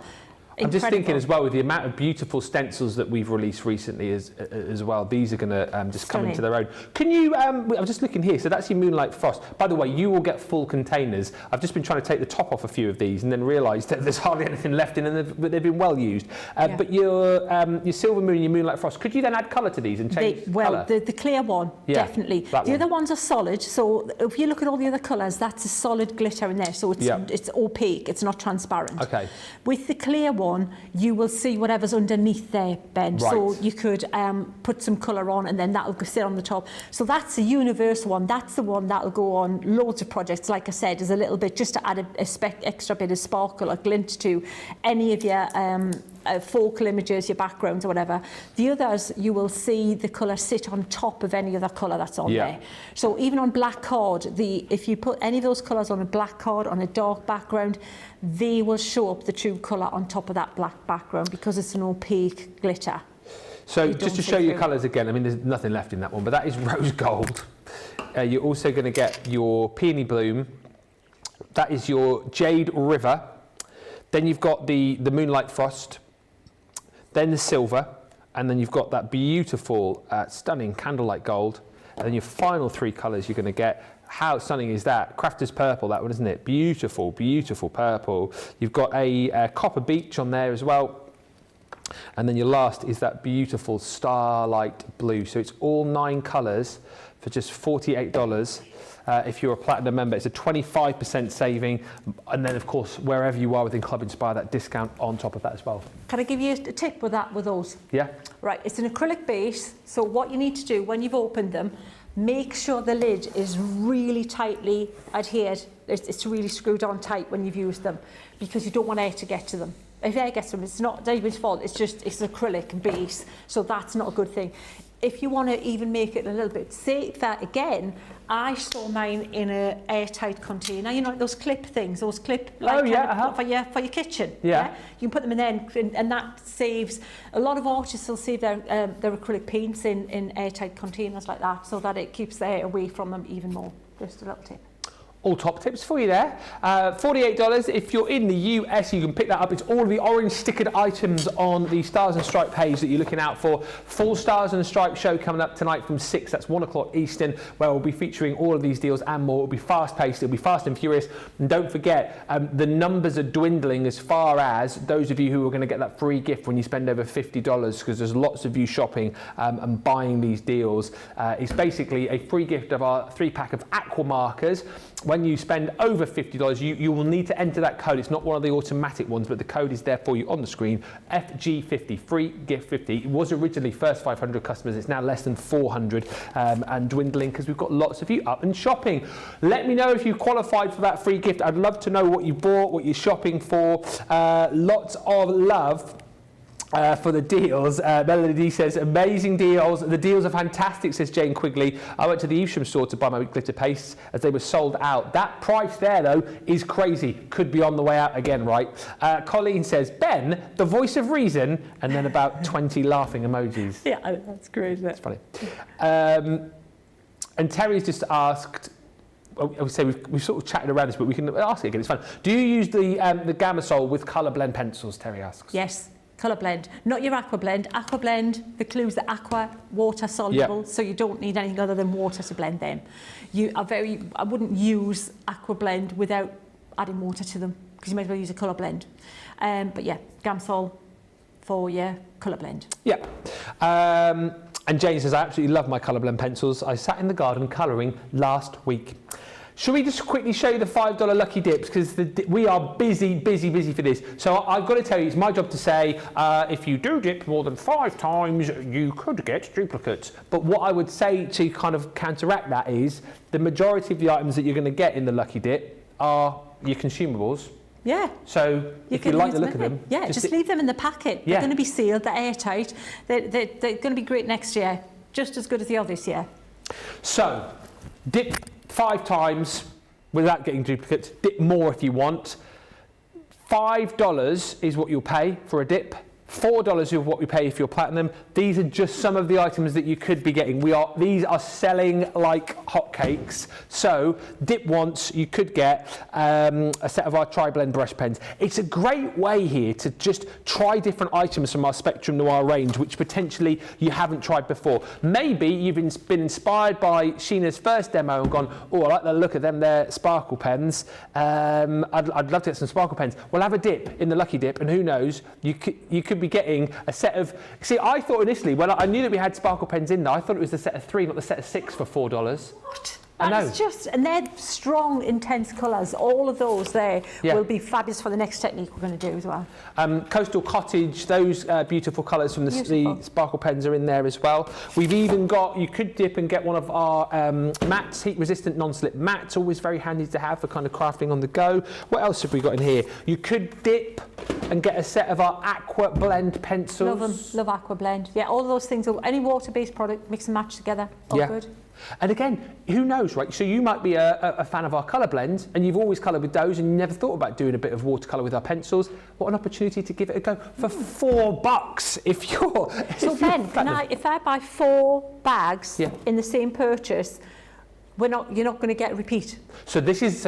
I'm just thinking as well, with the amount of beautiful stencils that we've released recently as well, these are going to just come into their own. Can you, I'm just looking here, so that's your Moonlight Frost. By the way, you will get full containers. I've just been trying to take the top off a few of these and then realised that there's hardly anything left in them, but they've been well used. But your Silver Moon and your Moonlight Frost, could you then add colour to these and change colour? The clear one, definitely. The other ones are solid, so if you look at all the other colours, that's a solid glitter in there, so it's opaque, it's not transparent. Okay. With the clear one, you will see whatever's underneath there, Ben. Right. So you could put some colour on, and then that'll sit on the top. So that's a universal one. That's the one that'll go on loads of projects. Like I said, is a little bit just to add a extra bit of sparkle or glint to any of your focal images, your backgrounds or whatever. The others, you will see the colour sit on top of any other colour that's on there. So even on black card, if you put any of those colours on a black card, on a dark background, they will show up the true colour on top of that black background, because it's an opaque glitter. So just to show you colours again, I mean, there's nothing left in that one, but that is rose gold. You're also going to get your peony bloom. That is your jade river. Then you've got the Moonlight Frost. Then the silver, and then you've got that beautiful, stunning candlelight gold. And then your final 3 colours you're going to get. How stunning is that? Crafters purple, that one, isn't it? Beautiful, beautiful purple. You've got a copper beach on there as well. And then your last is that beautiful starlight blue. So it's all 9 colours for just $48. If you're a platinum member, it's a 25% saving. And then, of course, wherever you are within Club Inspire, that discount on top of that as well. Can I give you a tip with those? Yeah. Right, it's an acrylic base. So what you need to do when you've opened them, make sure the lid is really tightly adhered. It's really screwed on tight when you've used them, because you don't want air to get to them. If air gets to them, it's not David's fault. It's an acrylic base, so that's not a good thing. If you want to even make it a little bit safer, again, I store mine in an airtight container. You know, those clip things, those clip for your kitchen. Yeah. You can put them in there, and that saves a lot of artists will save their acrylic paints in airtight containers like that, so that it keeps the air away from them even more. Just a little tip. All top tips for you there. $48. If you're in the US, you can pick that up. It's all of the orange stickered items on the Stars and Stripe page that you're looking out for. Full Stars and Stripe show coming up tonight from 6. That's 1 o'clock Eastern, where we'll be featuring all of these deals and more. It'll be fast paced. It'll be fast and furious. And don't forget, the numbers are dwindling as far as those of you who are going to get that free gift when you spend over $50, because there's lots of you shopping and buying these deals. It's basically a free gift of our 3-pack of aqua markers. When you spend over $50, you will need to enter that code. It's not one of the automatic ones, but the code is there for you on the screen. FG50, free gift 50. It was originally first 500 customers. It's now less than 400 and dwindling, because we've got lots of you up and shopping. Let me know if you qualified for that free gift. I'd love to know what you bought, what you're shopping for. Lots of love for the deals. Melody says, amazing deals. The deals are fantastic, says Jane Quigley. I went to the Evesham store to buy my glitter pastes as they were sold out. That price there, though, is crazy. Could be on the way out again, right? Colleen says, Ben, the voice of reason, and then about 20 laughing emojis. Yeah, that's great, isn't it? That's funny. And Terry's just asked, I would say we've sort of chatted around this, but we can ask it again, it's fun. Do you use the Gamasol with colour blend pencils, Terry asks? Yes. Colour blend, not your aqua blend. Aqua blend, the clue is the aqua, water soluble, so you don't need anything other than water to blend them. I wouldn't use aqua blend without adding water to them, because you might as well use a colour blend. But yeah, Gamsol for your colour blend. Yeah. And Jane says, I absolutely love my colour blend pencils. I sat in the garden colouring last week. Should we just quickly show you the $5 lucky dips, because we are busy for this. So I've got to tell you, it's my job to say, if you do dip more than 5 times, you could get duplicates. But what I would say to kind of counteract that is, the majority of the items that you're going to get in the lucky dip are your consumables. Yeah. So if you like the look of them, yeah, just leave them in the packet. Yeah. They're going to be sealed, they're airtight. They're going to be great next year, just as good as they are this year. So dip 5 times without getting duplicates. Dip more if you want. $5 is what you'll pay for a dip. $4 is what we pay if you're platinum. These are just some of the items that you could be getting. These are selling like hotcakes. So dip once, you could get a set of our Tri-Blend brush pens. It's a great way here to just try different items from our Spectrum Noir range, which potentially you haven't tried before. Maybe you've been inspired by Sheena's first demo and gone, oh, I like the look of them, their sparkle pens. I'd love to get some sparkle pens. We'll have a dip in the lucky dip, and who knows, you could be getting a set of... See, I thought initially, when I knew that we had sparkle pens in there, I thought it was the set of 3, not the set of 6 for $4. What? I know. That's just, and they're strong, intense colours. All of those there will be fabulous for the next technique we're going to do as well. Coastal Cottage, those beautiful colours from the sparkle pens are in there as well. We've even got, you could dip and get one of our mats, heat-resistant non-slip mats, always very handy to have for kind of crafting on the go. What else have we got in here? You could dip and get a set of our Aqua Blend pencils. Love them, love Aqua Blend. Yeah, all of those things, any water-based product, mix and match together, all good. And again, who knows, right? So you might be a fan of our colour blends, and you've always coloured with those, and you never thought about doing a bit of watercolour with our pencils. What an opportunity to give it a go for $4 if you're... So Ben, if I buy 4 bags in the same purchase, you're not going to get a repeat. So this is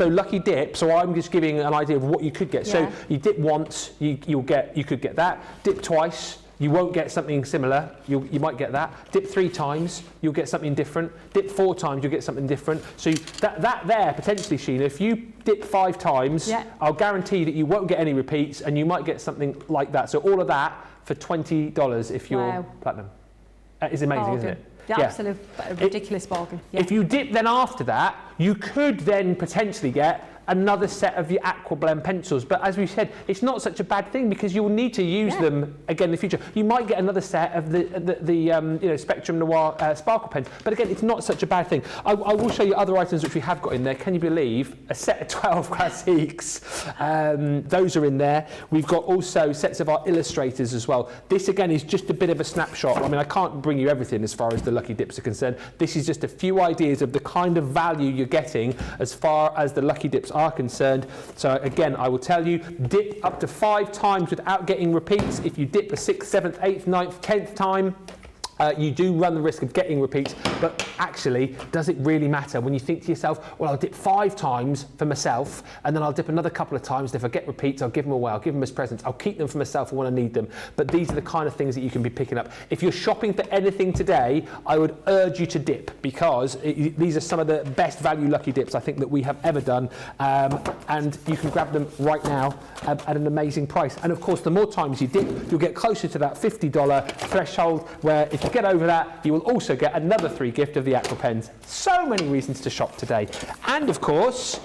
lucky dip. So I'm just giving an idea of what you could get. So you dip once, you could get that. Dip twice, you won't get something similar. You might get that. Dip 3 times, you'll get something different. Dip 4 times, you'll get something different. So that there, potentially, Sheena, if you dip 5 times, I'll guarantee that you won't get any repeats, and you might get something like that. So all of that for $20 if you're platinum. It's amazing, isn't it? The absolute ridiculous bargain. Yeah. If you dip then after that, you could then potentially get another set of your Aqua Blend pencils. But as we said, it's not such a bad thing because you'll need to use them again in the future. You might get another set of the you know, Spectrum Noir sparkle pens. But again, it's not such a bad thing. I will show you other items which we have got in there. Can you believe? A set of 12 classiques. Those are in there. We've got also sets of our illustrators as well. This again is just a bit of a snapshot. I mean, I can't bring you everything as far as the Lucky Dips are concerned. This is just a few ideas of the kind of value you're getting as far as the Lucky Dips are concerned. So again, I will tell you, dip up to 5 times without getting repeats. If you dip the 6th, 7th, 8th, 9th, 10th time, you do run the risk of getting repeats, but actually, does it really matter when you think to yourself, well, I'll dip 5 times for myself, and then I'll dip another couple of times, and if I get repeats, I'll give them away, I'll give them as presents, I'll keep them for myself when I need them. But these are the kind of things that you can be picking up. If you're shopping for anything today, I would urge you to dip, because these are some of the best value Lucky Dips I think that we have ever done, and you can grab them right now at an amazing price. And of course, the more times you dip, you'll get closer to that $50 threshold, where if you get over that, you will also get another free gift of the Aqua Pens. So many reasons to shop today. And of course,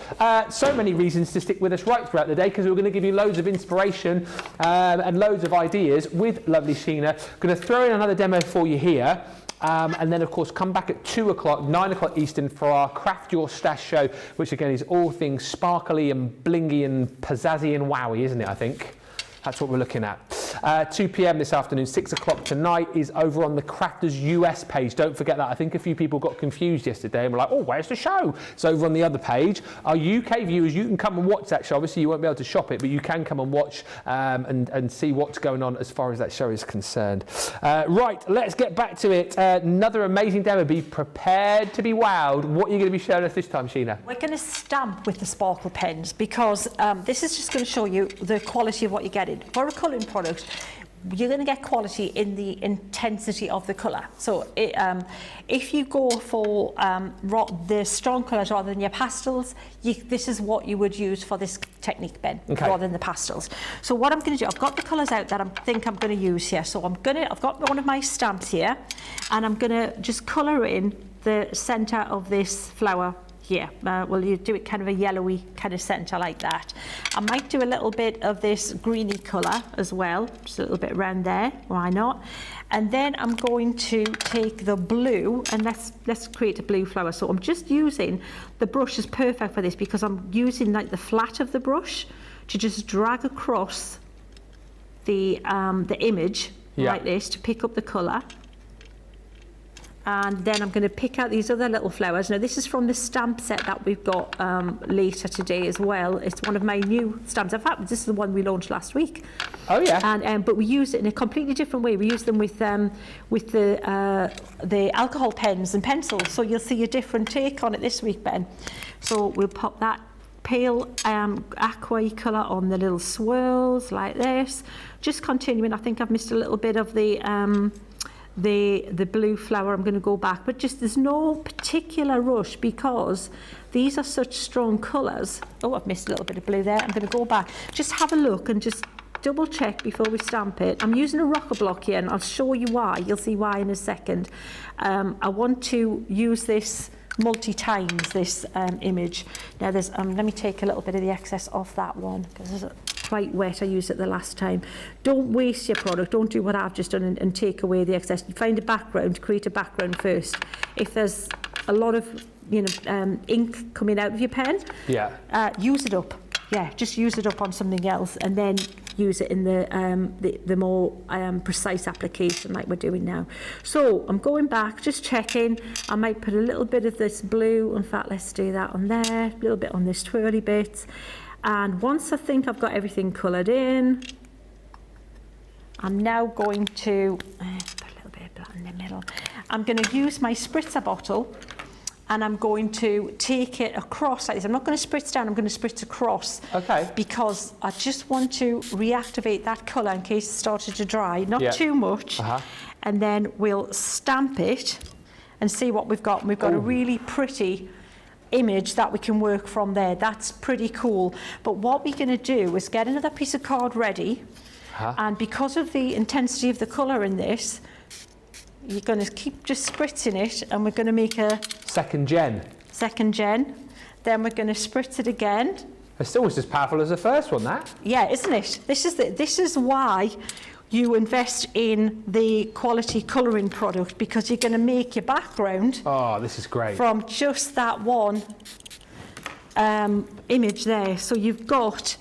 so many reasons to stick with us right throughout the day, because we're going to give you loads of inspiration and loads of ideas with lovely Sheena. Going to throw in another demo for you here. And then, of course, come back at 2 o'clock, 9 o'clock Eastern for our Craft Your Stash show, which again is all things sparkly and blingy and pizzazzy and wowy, isn't it, I think? That's what we're looking at. 2 p.m. this afternoon, 6 o'clock tonight is over on the Crafters US page. Don't forget that. I think a few people got confused yesterday and were like, oh, where's the show? It's over on the other page. Our UK viewers, you can come and watch that show. Obviously, you won't be able to shop it, but you can come and watch and see what's going on as far as that show is concerned. Right, let's get back to it. Another amazing demo. Be prepared to be wowed. What are you going to be showing us this time, Sheena? We're going to stamp with the sparkle pens, because this is just going to show you the quality of what you're getting. For a colouring product, you're going to get quality in the intensity of the colour. So if you go for the strong colours rather than your pastels, this is what you would use for this technique, Ben, rather than the pastels. So what I'm going to do, I've got the colours out that I think I'm going to use here. So I've got one of my stamps here, and I'm going to just colour in the centre of this flower here. Well, you do it kind of a yellowy kind of centre like that. I might do a little bit of this greeny colour as well, just a little bit around there, why not? And then I'm going to take the blue, and let's create a blue flower. So I'm just using, the brush is perfect for this, because I'm using like the flat of the brush to just drag across the image like this to pick up the colour. And then I'm going to pick out these other little flowers. Now, this is from the stamp set that we've got later today as well. It's one of my new stamps. In fact, this is the one we launched last week. Oh yeah. And but we use it in a completely different way. We use them with the alcohol pens and pencils. So you'll see a different take on it this week, Ben. So we'll pop that pale aqua colour on the little swirls like this. Just continuing. I think I've missed a little bit of the blue flower. I'm going to go back, but just there's no particular rush, because these are such strong colours. Oh, I've missed a little bit of blue there. I'm going to go back. Just have a look and just double check before we stamp it. I'm using a rocker block here, and I'll show you why. You'll see why in a second. I want to use this multi-times, this image. Now there's let me take a little bit of the excess off that one, because it's quite wet. I used it the last time. Don't waste your product. Don't do what I've just done and take away the excess. Find a background, create a background first. If there's a lot of ink coming out of your pen, use it up. Just use it up on something else, and then use it in the more precise application like we're doing now. So I'm going back, just checking. I might put a little bit of this blue. In fact, let's do that on there, a little bit on this twirly bit. And once I think I've got everything coloured in, I'm now going to put a little bit of that in the middle. I'm going to use my spritzer bottle, and I'm going to take it across like this. I'm not going to spritz down, I'm going to spritz across. Okay. Because I just want to reactivate that colour in case it started to dry, not too much. And then we'll stamp it and see what we've got. And we've got a really pretty image that we can work from there. That's pretty cool. But what we're going to do is get another piece of card ready. And because of the intensity of the colour in this, you're going to keep just spritzing it, and we're going to make a second gen. Then we're going to spritz it again. It's almost as powerful as the first one, that. Yeah, isn't it? This is why you invest in the quality colouring product, because you're going to make your background. Oh, this is great. From just that one image there. So you've got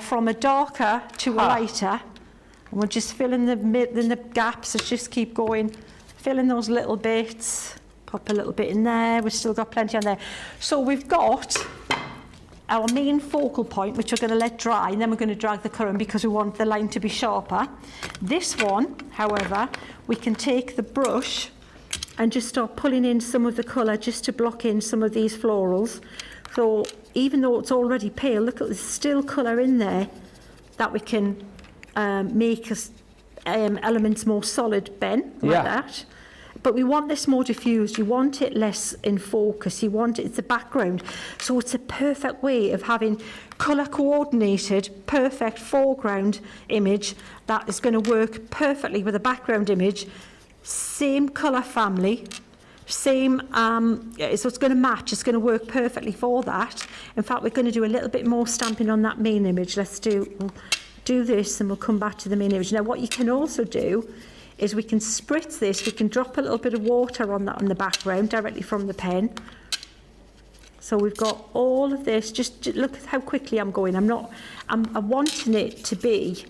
from a darker to a lighter, and we'll just fill in the gaps. So just keep going. Fill in those little bits, pop a little bit in there. We've still got plenty on there. So we've got our main focal point, which we're going to let dry, and then we're going to drag the colour in because we want the line to be sharper. This one, however, we can take the brush and just start pulling in some of the colour just to block in some of these florals. So even though it's already pale, look at the still colour in there that we can make us elements more solid, Ben, like that. But we want this more diffused. You want it less in focus. You want it's a background. So it's a perfect way of having colour coordinated, perfect foreground image that is going to work perfectly with a background image. Same colour family, same, so it's going to match. It's going to work perfectly for that. In fact, we're going to do a little bit more stamping on that main image. We'll do this and we'll come back to the main image. Now what you can also do is we can spritz this, we can drop a little bit of water on that on the background directly from the pen. So we've got all of this, just look at how quickly I'm going. I'm wanting it to be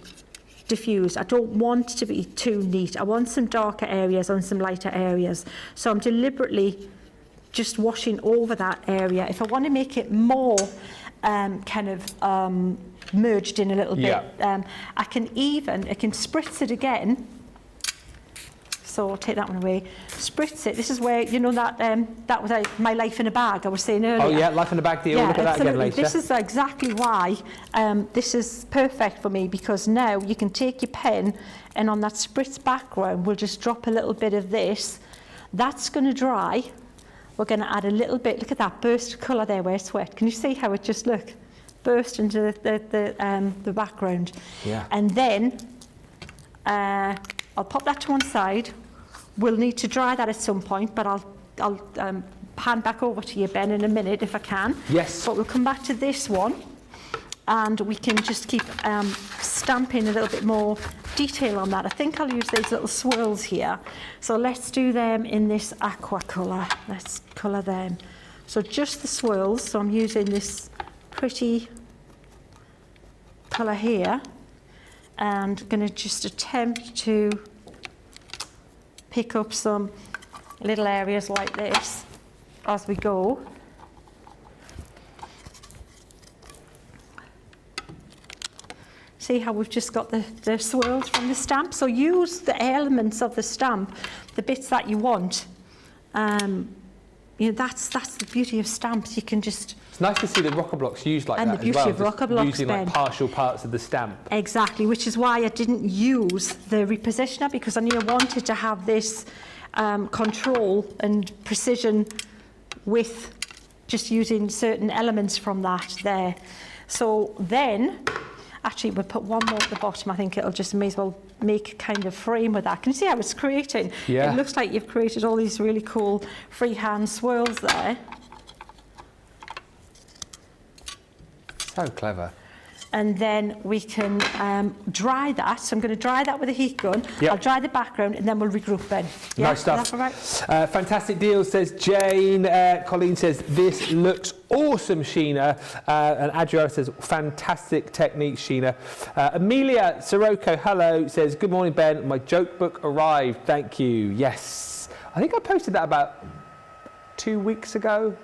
diffused. I don't want it to be too neat. I want some darker areas and some lighter areas. So I'm deliberately just washing over that area. If I want to make it more merged in a little bit. I can spritz it again. So I'll take that one away. Spritz it. This is where, you know, that was my life in a bag I was saying earlier. Oh yeah, life in a bag deal. We'll look at that again later. This is exactly why this is perfect for me, because now you can take your pen and on that spritz background, we'll just drop a little bit of this. That's going to dry. We're going to add a little bit. Look at that burst of colour there where it's wet. Can you see how it just burst into the background? Yeah. And then I'll pop that to one side. We'll need to dry that at some point, but I'll hand back over to you, Ben, in a minute if I can. Yes. But we'll come back to this one, and we can just keep stamping a little bit more detail on that. I think I'll use these little swirls here. So let's do them in this aqua colour. Let's colour them. So just the swirls. So I'm using this pretty colour here, and going to just attempt to pick up some little areas like this as we go. See how we've just got the swirls from the stamp? So use the elements of the stamp, the bits that you want. You know, that's the beauty of stamps. You can just... It's nice to see the rocker blocks used like and that the beauty as well. of rocker blocks, using Ben. like partial parts of the stamp. Exactly, which is why I didn't use the repositioner, because I knew I wanted to have this control and precision with just using certain elements from that there. So then, actually we'll put one more at the bottom. I think it'll just may as well make a kind of frame with that. Can you see how it's creating? Yeah. It looks like you've created all these really cool freehand swirls there. So clever. And then we can dry that. So I'm going to dry that with a heat gun. Yep. I'll dry the background and then we'll regroup, Ben. Yeah, Nice stuff. Is that all right? Fantastic deal, says Jane. Colleen says, this looks awesome, Sheena. And Adriana says, fantastic technique, Sheena. Amelia Sirocco, hello, says, good morning, Ben. My joke book arrived. Thank you. Yes. I think I posted that about 2 weeks ago.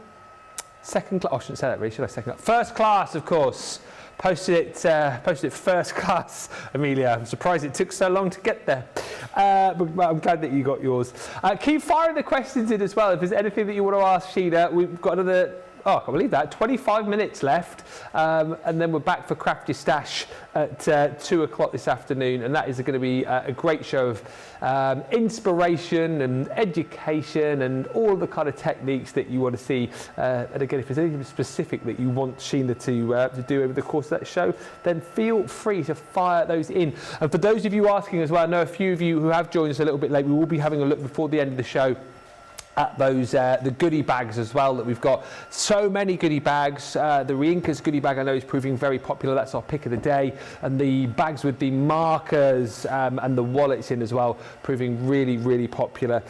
Second class. Oh, I shouldn't say that really, should I? Second class. First class, of course. Posted it first class, Amelia. I'm surprised it took so long to get there. But I'm glad that you got yours. Keep firing the questions in as well. If there's anything that you want to ask Sheena, we've got another, I can't believe that, 25 minutes left. And then we're back for Craft Your Stash at 2 o'clock this afternoon. And that is going to be a great show of inspiration and education and all the kind of techniques that you want to see. And again, if there's anything specific that you want Sheena to do over the course of that show, then feel free to fire those in. And for those of you asking as well, I know a few of you who have joined us a little bit late, we will be having a look before the end of the show at those the goodie bags as well that we've got. So many goodie bags. The Riinkas goodie bag I know is proving very popular. That's our pick of the day. And the bags with the markers and the wallets in as well, proving really, really popular.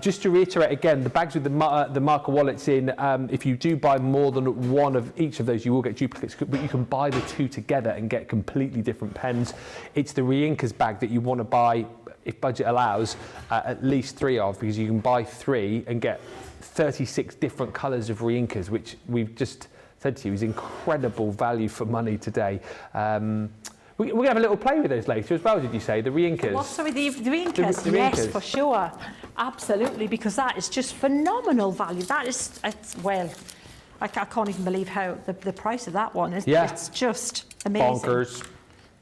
Just to reiterate again, the bags with the marker wallets in, if you do buy more than one of each of those, you will get duplicates, but you can buy the two together and get completely different pens. It's the Riinkas bag that you want to buy, if budget allows, at least 3 of, because you can buy 3 and get 36 different colours of Riinkas, which we've just said to you is incredible value for money today. We're going to have a little play with those later as well, did you say? The Riinkas? What, sorry, the Riinkas? The Yes, Riinkas. for sure. Absolutely, because that is just phenomenal value. That is, well, I can't even believe how the price of that one is. Yeah. It's just amazing. Bonkers.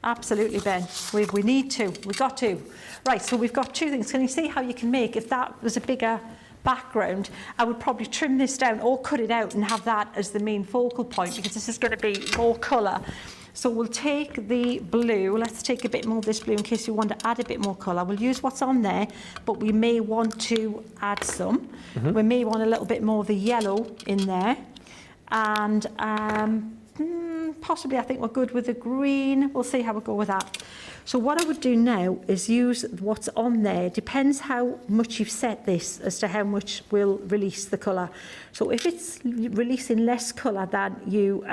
Absolutely, Ben. We need to. We've got to. Right, so we've got 2 things. Can you see how you can make, if that was a bigger background, I would probably trim this down or cut it out and have that as the main focal point, because this is going to be more colour. So we'll take the blue. Let's take a bit more of this blue in case we want to add a bit more colour. We'll use what's on there, but we may want to add some. We may want a little bit more of the yellow in there. And possibly I think we're good with the green. We'll see how we go with that. So what I would do now is use what's on there. Depends how much you've set this as to how much will release the colour. So if it's releasing less colour than you,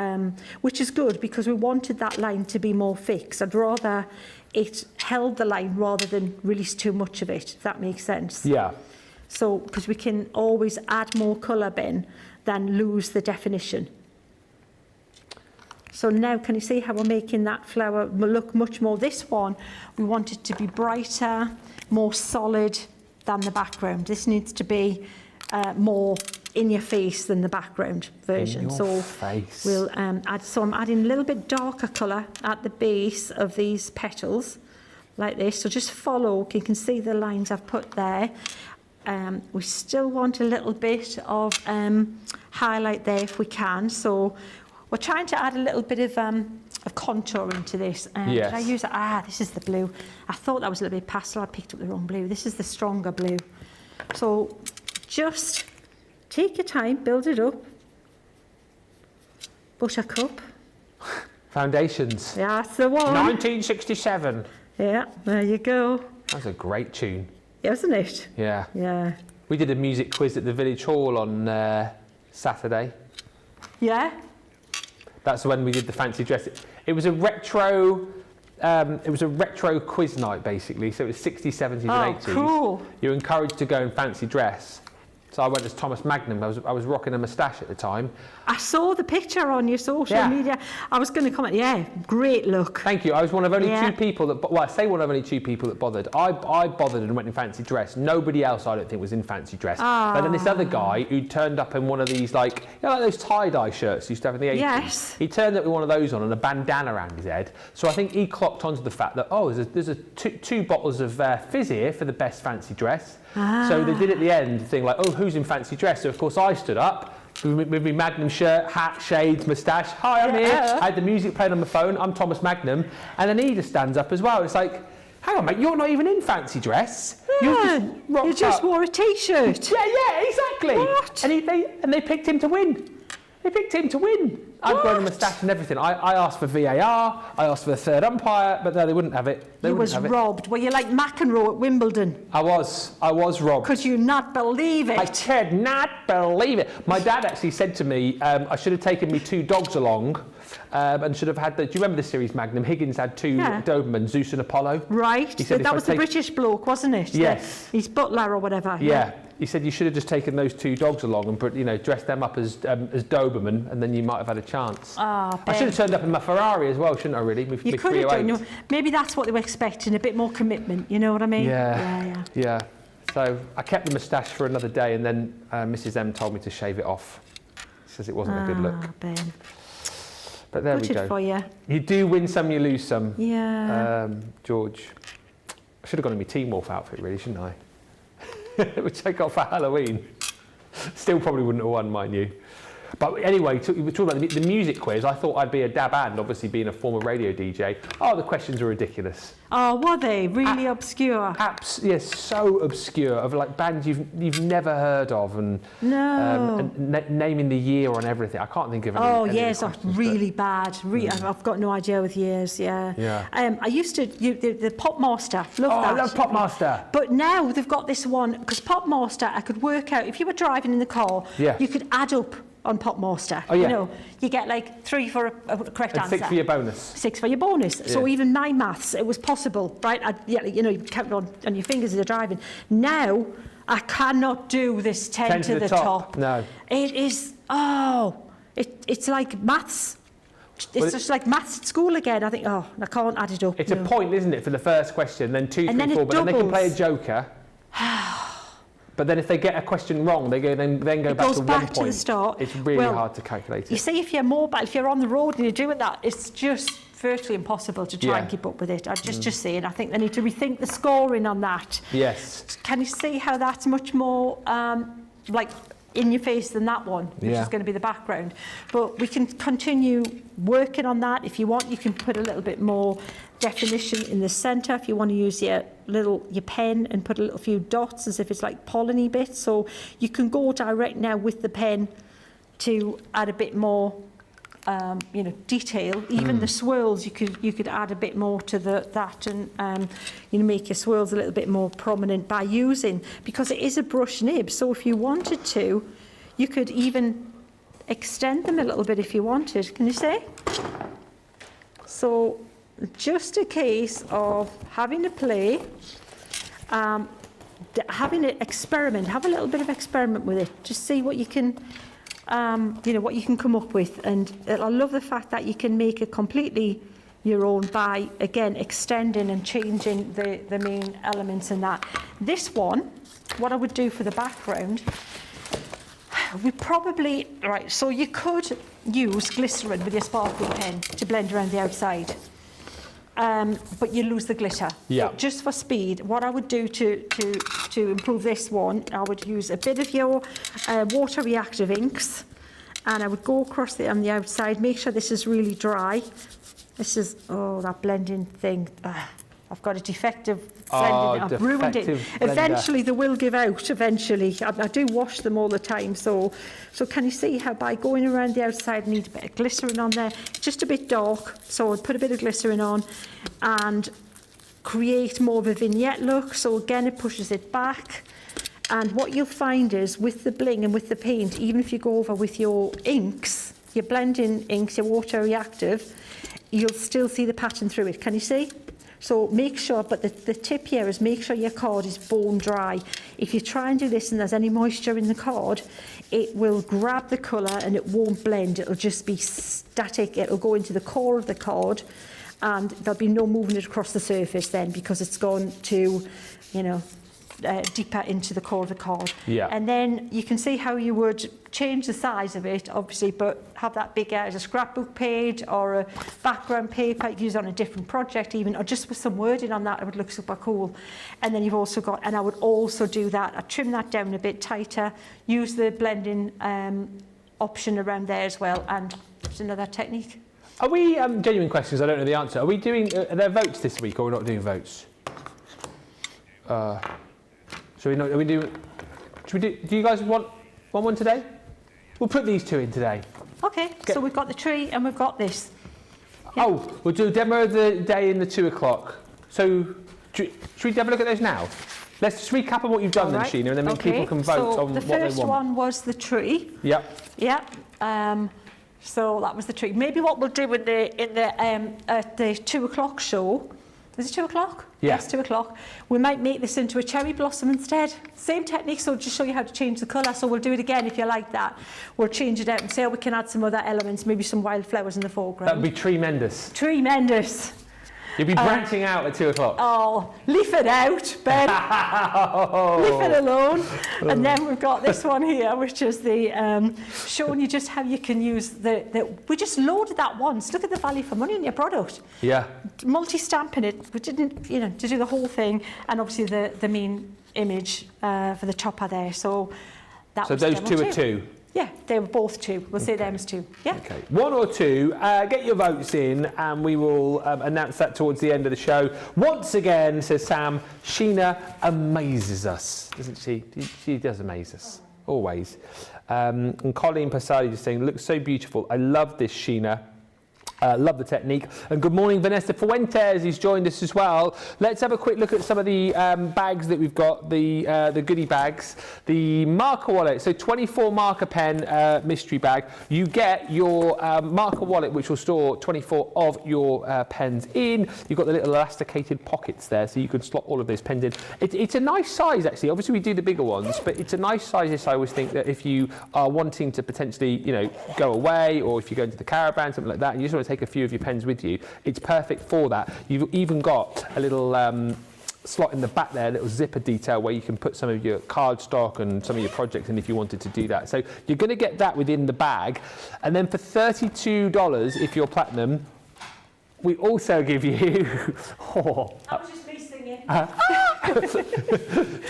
which is good because we wanted that line to be more fixed. I'd rather it held the line rather than release too much of it, if that makes sense. Yeah. So, because we can always add more colour, Ben, than lose the definition. So now can you see how we're making that flower look much more? This one, we want it to be brighter, more solid than the background. This needs to be more in your face than the background version. In your face. We'll add, so I'm adding a little bit darker colour at the base of these petals, like this. So just follow, you can see the lines I've put there. We still want a little bit of highlight there if we can. So we're trying to add a little bit of contour into this. Yes. Did I use it? This is the blue. I thought that was a little bit pastel. I picked up the wrong blue. This is the stronger blue. So just take your time, build it up. Buttercup. Foundations. Yeah, that's the one. 1967. Yeah, there you go. That's a great tune. Isn't it? Yeah. Yeah. We did a music quiz at the Village Hall on Saturday. Yeah? That's when we did the fancy dress. It was a retro quiz night, basically. So it was 60s, 70s and 80s. Cool. You were encouraged to go in fancy dress. So I went as Thomas Magnum. I was rocking a moustache at the time. I saw the picture on your social media. I was going to comment, yeah, great look. Thank you. I was one of only 2 people that, well, I say one of only 2 people that bothered. I bothered and went in fancy dress. Nobody else, I don't think, was in fancy dress. But then this other guy who turned up in one of these, like, you know, like those tie-dye shirts you used to have in the 80s? Yes. He turned up with one of those on and a bandana around his head. So I think he clocked onto the fact that, there's 2 bottles of fizz here for the best fancy dress. So they did at the end thing like, who's in fancy dress? So of course I stood up with my Magnum shirt, hat, shades, moustache. Hi, I'm here. I had the music playing on my phone. I'm Thomas Magnum. And then he just stands up as well. It's like, hang on, mate, you're not even in fancy dress. Yeah, you just wore a T-shirt. Yeah, exactly. What? And they picked him to win. They picked him to win. I'd grown a moustache and everything. I asked for VAR, I asked for the third umpire, but no, they wouldn't have it. You was robbed. Were you like McEnroe at Wimbledon? I was robbed. Could you not believe it? I could not believe it. My dad actually said to me, I should have taken me 2 dogs along and should have had do you remember the series Magnum? Higgins had 2 Dobermans, Zeus and Apollo. Right, He said that was the British bloke, wasn't it? Yes. He's butler or whatever. Yeah. he said you should have just taken those 2 dogs along and put, you know, dressed them up as Doberman, and then you might have had a chance. Ah, I should have turned up in my Ferrari as well, shouldn't I? Really, you could have done. You know, maybe that's what they were expecting, a bit more commitment. You know what I mean? Yeah. So I kept the moustache for another day, and then Mrs. M told me to shave it off. She says it wasn't a good look. Ben. But there Good we go. for you. You do win some, you lose some. Yeah. George. I should have gone in my Teen Wolf outfit, really, shouldn't I? Which I got for Halloween. Still probably wouldn't have won, mind you. But anyway, we were talking about the music quiz. I thought I'd be a dab hand, obviously being a former radio DJ. Oh, the questions are ridiculous. Oh, were they? Really obscure? Yes, so obscure, of like bands you've never heard of, and naming the year on everything. I can't think of any. Oh, any years are really bad. I've got no idea with years. Yeah. I used to the Popmaster. Love that. I love Popmaster. But now they've got this one because Popmaster, I could work out if you were driving in the car, you could add up on Popmaster. Oh, yeah. You know, you get like 3 for a correct and answer. 6 for your bonus. 6 for your bonus. So even my maths, it was possible, right? You know, you count on your fingers as you're driving. Now, I cannot do this 10 to the top. No. It is, it's like maths. It's just like maths at school again. I think, I can't add it up. It's a point, isn't it, for the first question, then 2, 3, 4, but then they can play a joker. But then if they get a question wrong, they go then go back to 1 point. To the start. It's really hard to calculate it. You see, if you're mobile, if you're on the road and you're doing that, it's just virtually impossible to try and keep up with it. I'm just saying, I think they need to rethink the scoring on that. Yes. Can you see how that's much more like in your face than that one, which is going to be the background? But we can continue working on that. If you want, you can put a little bit more definition in the centre if you want to use your pen and put a little few dots as if it's like pollen-y bits. So you can go direct now with the pen to add a bit more detail. Even the swirls, you could add a bit more to that and make your swirls a little bit more prominent by using, because it is a brush nib. So if you wanted to, you could even extend them a little bit if you wanted. Can you see? So just a case of having a play, having an experiment, have a little bit of experiment with it, just see what you can what you can come up with. And I love the fact that you can make it completely your own by, again, extending and changing the main elements in that. This one, what I would do for the background, we probably, so you could use glycerin with your sparkling pen to blend around the outside. But you lose the glitter. Yeah. But just for speed, what I would do to improve this one, I would use a bit of your water reactive inks, and I would go across on the outside, make sure this is really dry. This is, that blending thing. I've got a defective blending. I've ruined it. Blender. Eventually, they will give out. Eventually, I do wash them all the time. So can you see how by going around the outside, I need a bit of glycerin on there, just a bit dark. So I'd put a bit of glycerin on and create more of a vignette look. So again, it pushes it back. And what you'll find is with the bling and with the paint, even if you go over with your inks, your blending inks, your water reactive, you'll still see the pattern through it. Can you see? So make sure, but the tip here is make sure your card is bone dry. If you try and do this and there's any moisture in the card, it will grab the colour and it won't blend. It'll just be static. It'll go into the core of the card and there'll be no movement across the surface then, because it's gone to, deeper into the core of the card. Yeah. And then you can see how you would change the size of it, obviously, but have that bigger as a scrapbook page or a background paper, use on a different project even, or just with some wording on that, it would look super cool. And then you've also got, and I would also do that, I'd trim that down a bit tighter, use the blending option around there as well, and it's another technique. Are we, genuine questions, I don't know the answer, are we doing, are there votes this week, or we're not doing votes? Do you guys want one today? We'll put these 2 in today. Okay, so we've got the tree and we've got this. Yeah. Oh, we'll do a demo of the day in the 2 o'clock. So, should we have a look at those now? Let's just recap on what you've done then, Sheena, and then people can vote on what they want. The first one was the tree. Yep. Yep. So that was the tree. Maybe what we'll do at the 2 o'clock show Is it 2 o'clock? Yeah. Yes, 2 o'clock. We might make this into a cherry blossom instead. Same technique, so just show you how to change the colour. So we'll do it again if you like that. We'll change it out and see how we can add some other elements, maybe some wildflowers in the foreground. That would be tremendous. Tremendous. You'll be branching out at 2 o'clock. Oh, leave it out, Ben. Leave it alone. And then we've got this one here, which is the showing you just how you can use we just loaded that once. Look at the value for money in your product. Yeah. Multi-stamping it. We didn't, to do the whole thing, and obviously the main image for the chopper there. So that. So was those demo 2 are 2. Yeah, they were both 2. We'll say them as 2. Yeah. Okay. 1 or 2. Get your votes in, and we will announce that towards the end of the show. Once again, says Sam, Sheena amazes us, doesn't she? She does amaze us, always. And Colleen Passali just saying, looks so beautiful. I love this, Sheena. Love the technique. And good morning, Vanessa Fuentes, who's joined us as well. Let's have a quick look at some of the bags that we've got, the goodie bags. The marker wallet, so 24 marker pen mystery bag. You get your marker wallet, which will store 24 of your pens in. You've got the little elasticated pockets there, so you can slot all of those pens in. It's a nice size, actually. Obviously, we do the bigger ones, but it's a nice size. Yes, I always think that if you are wanting to potentially, go away, or if you go into the caravan, something like that, and you just want to take a few of your pens with you, it's perfect for that. You've even got a little slot in the back there, a little zipper detail where you can put some of your card stock and some of your projects in if you wanted to do that. So you're going to get that within the bag. And then for $32, if you're platinum, we also give you... That was just me singing.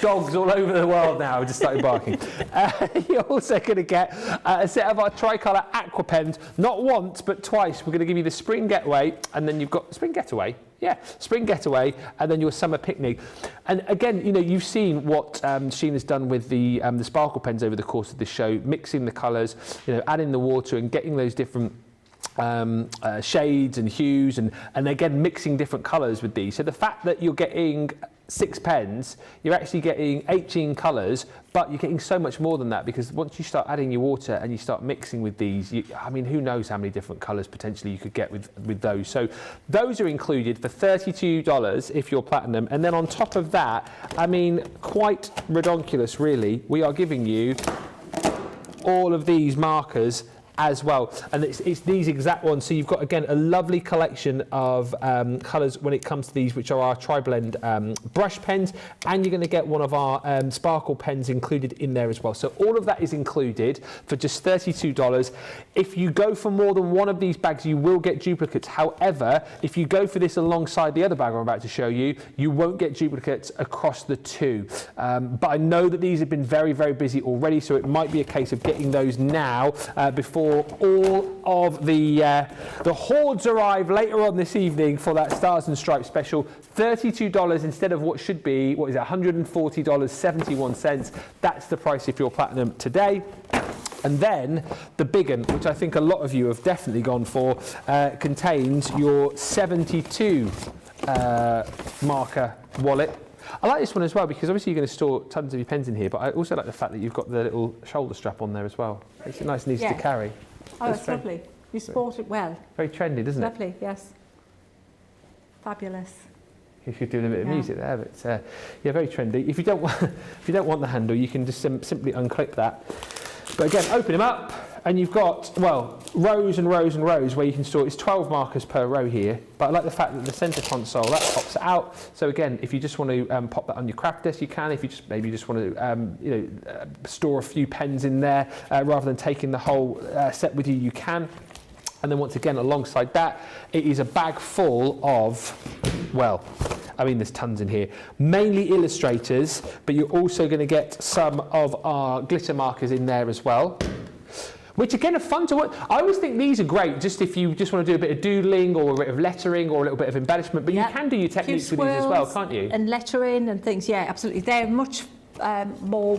Dogs all over the world now just started barking. You're also going to get a set of our tricolour aqua pens, not once but twice. We're going to give you the spring getaway, and then you've got spring getaway. Yeah, spring getaway, and then your summer picnic. And again, you've seen what Sheena's done with the sparkle pens over the course of this show, mixing the colours, adding the water and getting those different shades and hues, and again mixing different colours with these. So the fact that you're getting 6 pens, you're actually getting 18 colours, but you're getting so much more than that, because once you start adding your water and you start mixing with these, who knows how many different colours potentially you could get with those. So those are included for $32 if you're platinum. And then on top of that, quite redonkulous really, we are giving you all of these markers as well, and it's these exact ones. So you've got, again, a lovely collection of colours when it comes to these, which are our tri-blend brush pens, and you're going to get one of our sparkle pens included in there as well. So all of that is included for just $32. If you go for more than one of these bags, you will get duplicates. However, if you go for this alongside the other bag I'm about to show you, you won't get duplicates across the 2. But I know that these have been very, very busy already, so it might be a case of getting those now before all of the hordes arrive later on this evening for that Stars and Stripes special. $32 instead of what should be, $140.71. That's the price if you're platinum today. And then the big one, which I think a lot of you have definitely gone for, contains your 72 marker wallet. I like this one as well, because obviously you're going to store tons of your pens in here, but I also like the fact that you've got the little shoulder strap on there as well. It's nice and easy to carry. Oh, it's lovely. You sport it well. Very trendy, doesn't it? Lovely, yes. Fabulous. If you're doing a bit of music there, but very trendy. If you don't want the handle, you can just simply unclip that. But again, open them up, and you've got, rows and rows and rows where you can store. It's 12 markers per row here, but I like the fact that the centre console, that pops out. So again, if you just want to pop that on your craft desk, you can. If you just want to store a few pens in there rather than taking the whole set with you, you can. And then once again, alongside that, it is a bag full of, there's tons in here. Mainly illustrators, but you're also going to get some of our glitter markers in there as well, which again are fun to work. I always think these are great just if you just want to do a bit of doodling or a bit of lettering or a little bit of embellishment, but you can do your techniques with these as well, can't you? And lettering and things, yeah, absolutely. They're much more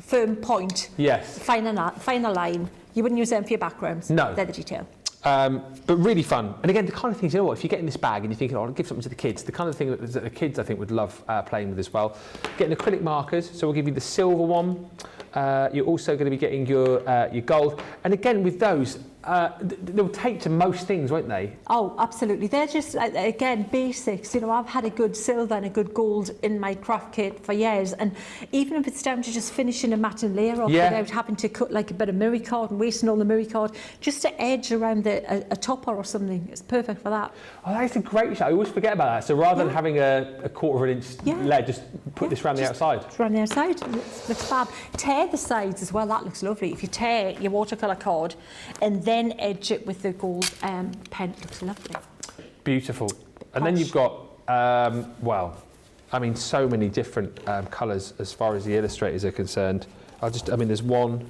firm point. Yes. Finer line. You wouldn't use them for your backgrounds. No. They're the detail. But really fun. And again, the kind of things, if you get in this bag and you're thinking, I'll give something to the kids, the kind of thing that the kids, I think, would love playing with as well. Getting acrylic markers, so we'll give you the silver one, You're also going to be getting your gold. And again, with those, they'll take to most things, won't they? Oh, absolutely. They're just, again, basics. You know, I've had a good silver and a good gold in my craft kit for years. And even if it's down to just finishing a matte and layer off without having to cut like a bit of mirror cord and wasting all the mirror cord, just to edge around a topper or something, it's perfect for that. Oh, that's a great shot. I always forget about that. So rather than having a quarter of an inch layer, just put this around the outside. Just around the outside. Looks fab. Tear the sides as well. That looks lovely. If you tear your watercolour cord and then edge it with the gold pen, it looks lovely. Beautiful. And then you've got, well, I mean, so many different colours as far as the illustrators are concerned. I mean, there's 1,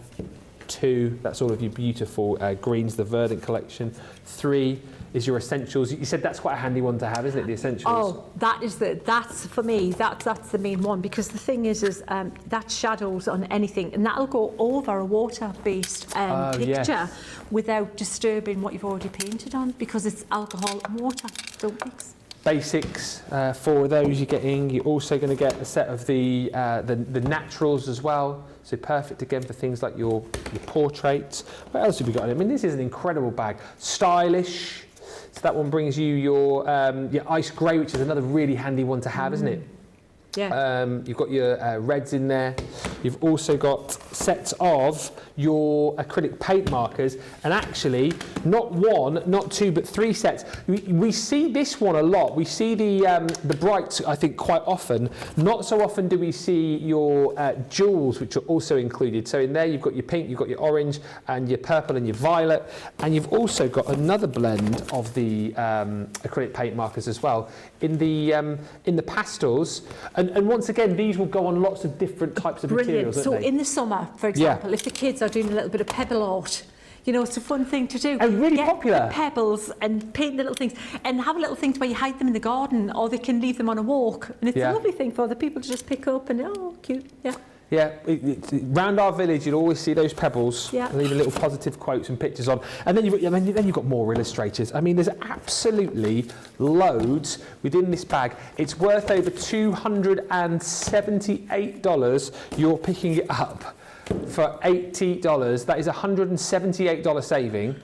2, that's all of your beautiful greens, the Verdant collection. 3 is your essentials. You said that's quite a handy one to have, isn't it, the essentials? Oh, that's for me, that's the main one, because the thing is that shadows on anything, and that'll go over a water-based picture without disturbing what you've already painted on, because it's alcohol and water, don't mix. Basics, 4 of those you're getting. You're also going to get a set of the naturals as well. So perfect again for things like your portraits. What else have we got in it? I mean, this is an incredible bag. Stylish. So that one brings you your ice grey, which is another really handy one to have, isn't it? Yeah. You've got your reds in there. You've also got sets of your acrylic paint markers, and actually not 1, not 2, but 3 sets. We see this one a lot. We see the brights, I think, quite often. Not so often do we see your jewels, which are also included. So in there you've got your pink, you've got your orange, and your purple and your violet, and you've also got another blend of the acrylic paint markers as well in the pastels. And once again, these will go on lots of different types of materials. So in the summer, for example, if the kids are doing a little bit of pebble art, you know, it's a fun thing to do. And really Get popular. Pebbles and paint the little things, and have a little thing where you hide them in the garden, or they can leave them on a walk, and it's a lovely thing for the people to just pick up and cute, Yeah, round our village you'll always see those pebbles. Yeah. Leave little positive quotes and pictures on. And then you've got more illustrators. I mean, there's absolutely loads within this bag. It's worth over $278. You're picking it up for $80. That is a $178 saving.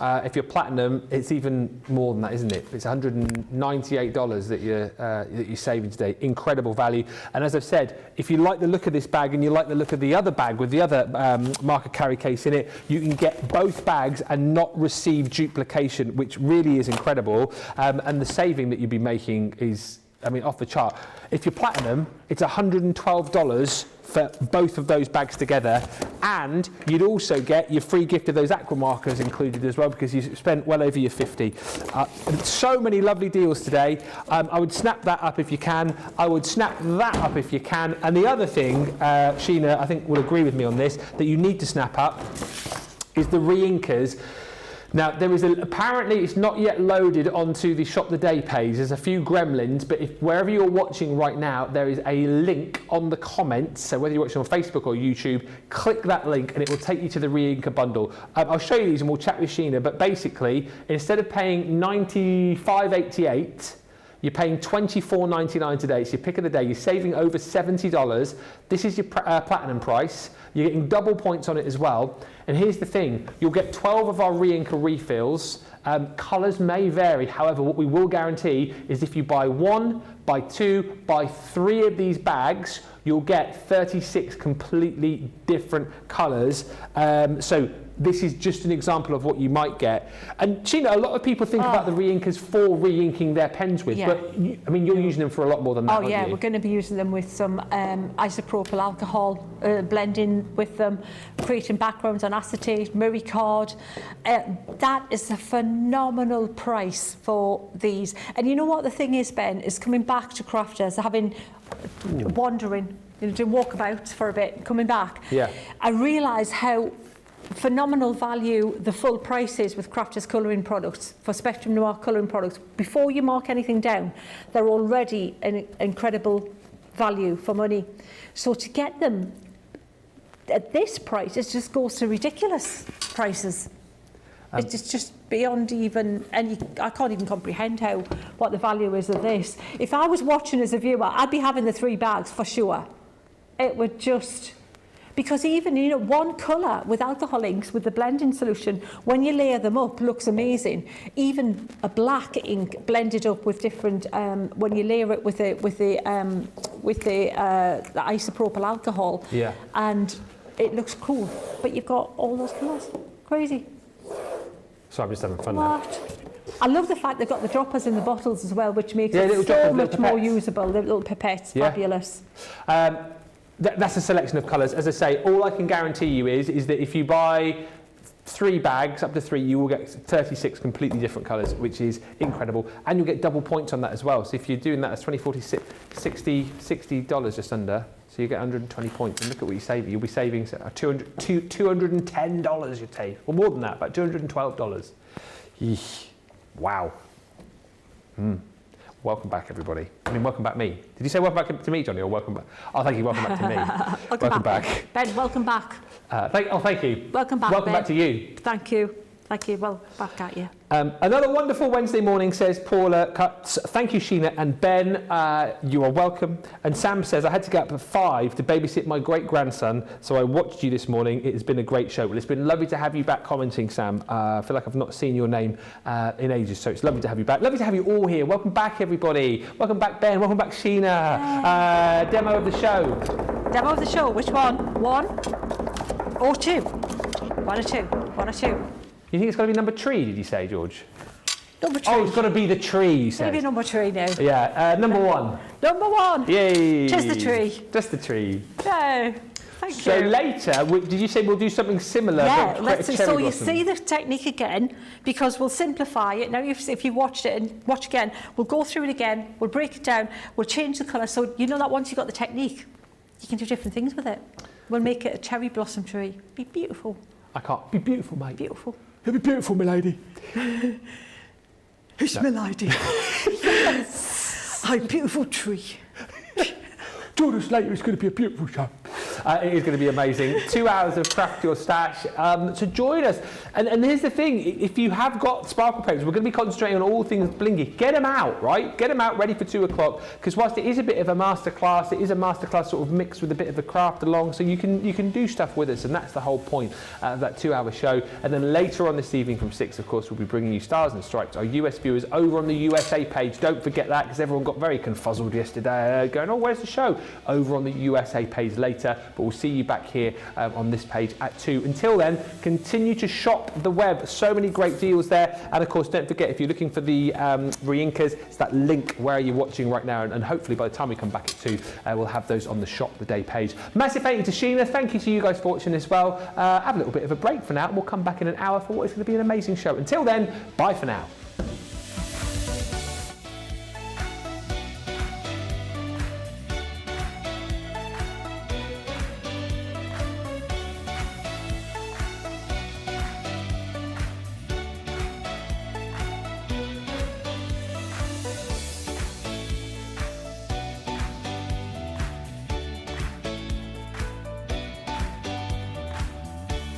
If you're platinum, it's even more than that, isn't it? It's $198 that you're saving today. Incredible value. And as I've said, if you like the look of this bag and you like the look of the other bag with the other marker carry case in it, you can get both bags and not receive duplication, which really is incredible. And the saving that you'd be making is, I mean, off the chart. If you're platinum, it's $112 for both of those bags together, and you'd also get your free gift of those aqua markers included as well, because you spent well over your 50. So many lovely deals today. I would snap that up if you can. I would snap that up if you can. And the other thing, Sheena, I think will agree with me on this, that you need to snap up is the re-inkers. Now, there is apparently it's not yet loaded onto the Shop the Day page. There's a few gremlins, but wherever you're watching right now, there is a link on the comments. So whether you're watching on Facebook or YouTube, click that link and it will take you to the re-inker bundle. I'll show you these and we'll chat with Sheena, but basically, instead of paying $95.88, you're paying $24.99 today. It's your pick of the day. You're saving over $70. This is your platinum price. You're getting double points on it as well. And here's the thing. You'll get 12 of our re-inker refills. Colours may vary. However, what we will guarantee is if you buy 1, buy 2, buy 3 of these bags, you'll get 36 completely different colours. So this is just an example of what you might get. And Sheena, a lot of people think about the re-inkers for re-inking their pens with, but I mean, you're using them for a lot more than that, aren't you? We're going to be using them with some isopropyl alcohol, blending with them, creating backgrounds on acetate, mirror card. That is a phenomenal price for these. And you know what the thing is, Ben, is coming back to crafters, having wandering, doing walkabouts for a bit, coming back. Yeah. I realise how phenomenal value the full price is with Crafters colouring products, for Spectrum Noir colouring products. Before you mark anything down, they're already an incredible value for money. So to get them at this price, it just goes to ridiculous prices. It's just beyond even, and I can't even comprehend what the value is of this. If I was watching as a viewer, I'd be having the 3 bags for sure. It would just, because even, you know, one colour with alcohol inks with the blending solution, when you layer them up, looks amazing. Even a black ink blended up with different, when you layer it with the isopropyl alcohol, and it looks cool. But you've got all those colours. Crazy. So I'm just having fun now. I love the fact they've got the droppers in the bottles as well, which makes it little so droppers, much little more pipettes. usable. The little pipettes, fabulous. That's a selection of colours. As I say, all I can guarantee you is that if you buy 3 bags, up to 3, you will get 36 completely different colours, which is incredible. And you'll get double points on that as well. So if you're doing that, that's $20, $40, $60 just under. So you get 120 points. And look at what you're saving. You'll be saving $210 you'll take. Or more than that, about $212. Eesh. Wow. Welcome back, everybody. I mean, welcome back me. Did you say welcome back to me, Johnny, or welcome back? Oh, thank you. Welcome back to me. welcome back. Ben, welcome back. Thank you. Welcome back, Welcome Ben. back to you. Thank you. Thank you. Well, back at you. Another wonderful Wednesday morning, says Paula Cuts. Thank you, Sheena and Ben. You are welcome. And Sam says, I had to get up at 5 to babysit my great-grandson, so I watched you this morning. It has been a great show. Well, it's been lovely to have you back commenting, Sam. I feel like I've not seen your name in ages, so it's lovely to have you back. Lovely to have you all here. Welcome back, everybody. Welcome back, Ben. Welcome back, Sheena. Demo of the show. Demo of the show. Which one? 1 or 2? 1 or 2? 1 or 2? You think it's got to be number 3, did you say, George? Number 3. Oh, it's got to be the tree, you It's going said. to be number 3 now. Yeah, number 1. Number 1. Yay. Just the tree. Just the tree. No. Thank So you. later, did you say we'll do something similar? Yeah, but let's create a see. cherry So you blossom? see the technique again, because we'll simplify it. Now, if you watched it and watch again, we'll go through it again, we'll break it down, we'll change the colour. So you know that once you've got the technique, you can do different things with it. We'll make it a cherry blossom tree. Be beautiful. I can't. Be beautiful, mate. Beautiful. It'll be beautiful, my lady. It's my lady. Yes. I'm a beautiful tree. Join us later, it's going to be a beautiful show. It is going to be amazing. 2 hours of Craft Your Stash. So join us. And here's the thing, if you have got sparkle papers, we're going to be concentrating on all things blingy. Get them out, right? Get them out ready for 2 o'clock, because whilst it is a bit of a masterclass, it is a masterclass sort of mixed with a bit of a craft along, so you can do stuff with us, and that's the whole point of that 2-hour show. And then later on this evening from 6, of course, we'll be bringing you Stars and Stripes, our US viewers, over on the USA page. Don't forget that, because everyone got very confuzzled yesterday, going, oh, where's the show? Over on the USA page later, but we'll see you back here on this page at 2. Until then, continue to shop the web. So many great deals there. And of course, don't forget, if you're looking for the re-inkers, it's that link where you're watching right now. And hopefully by the time we come back at 2, we'll have those on the Shop the Day page. Massive thank you to Sheena. Thank you to you guys for watching as well. Have a little bit of a break for now, and we'll come back in an hour for what is going to be an amazing show. Until then, bye for now.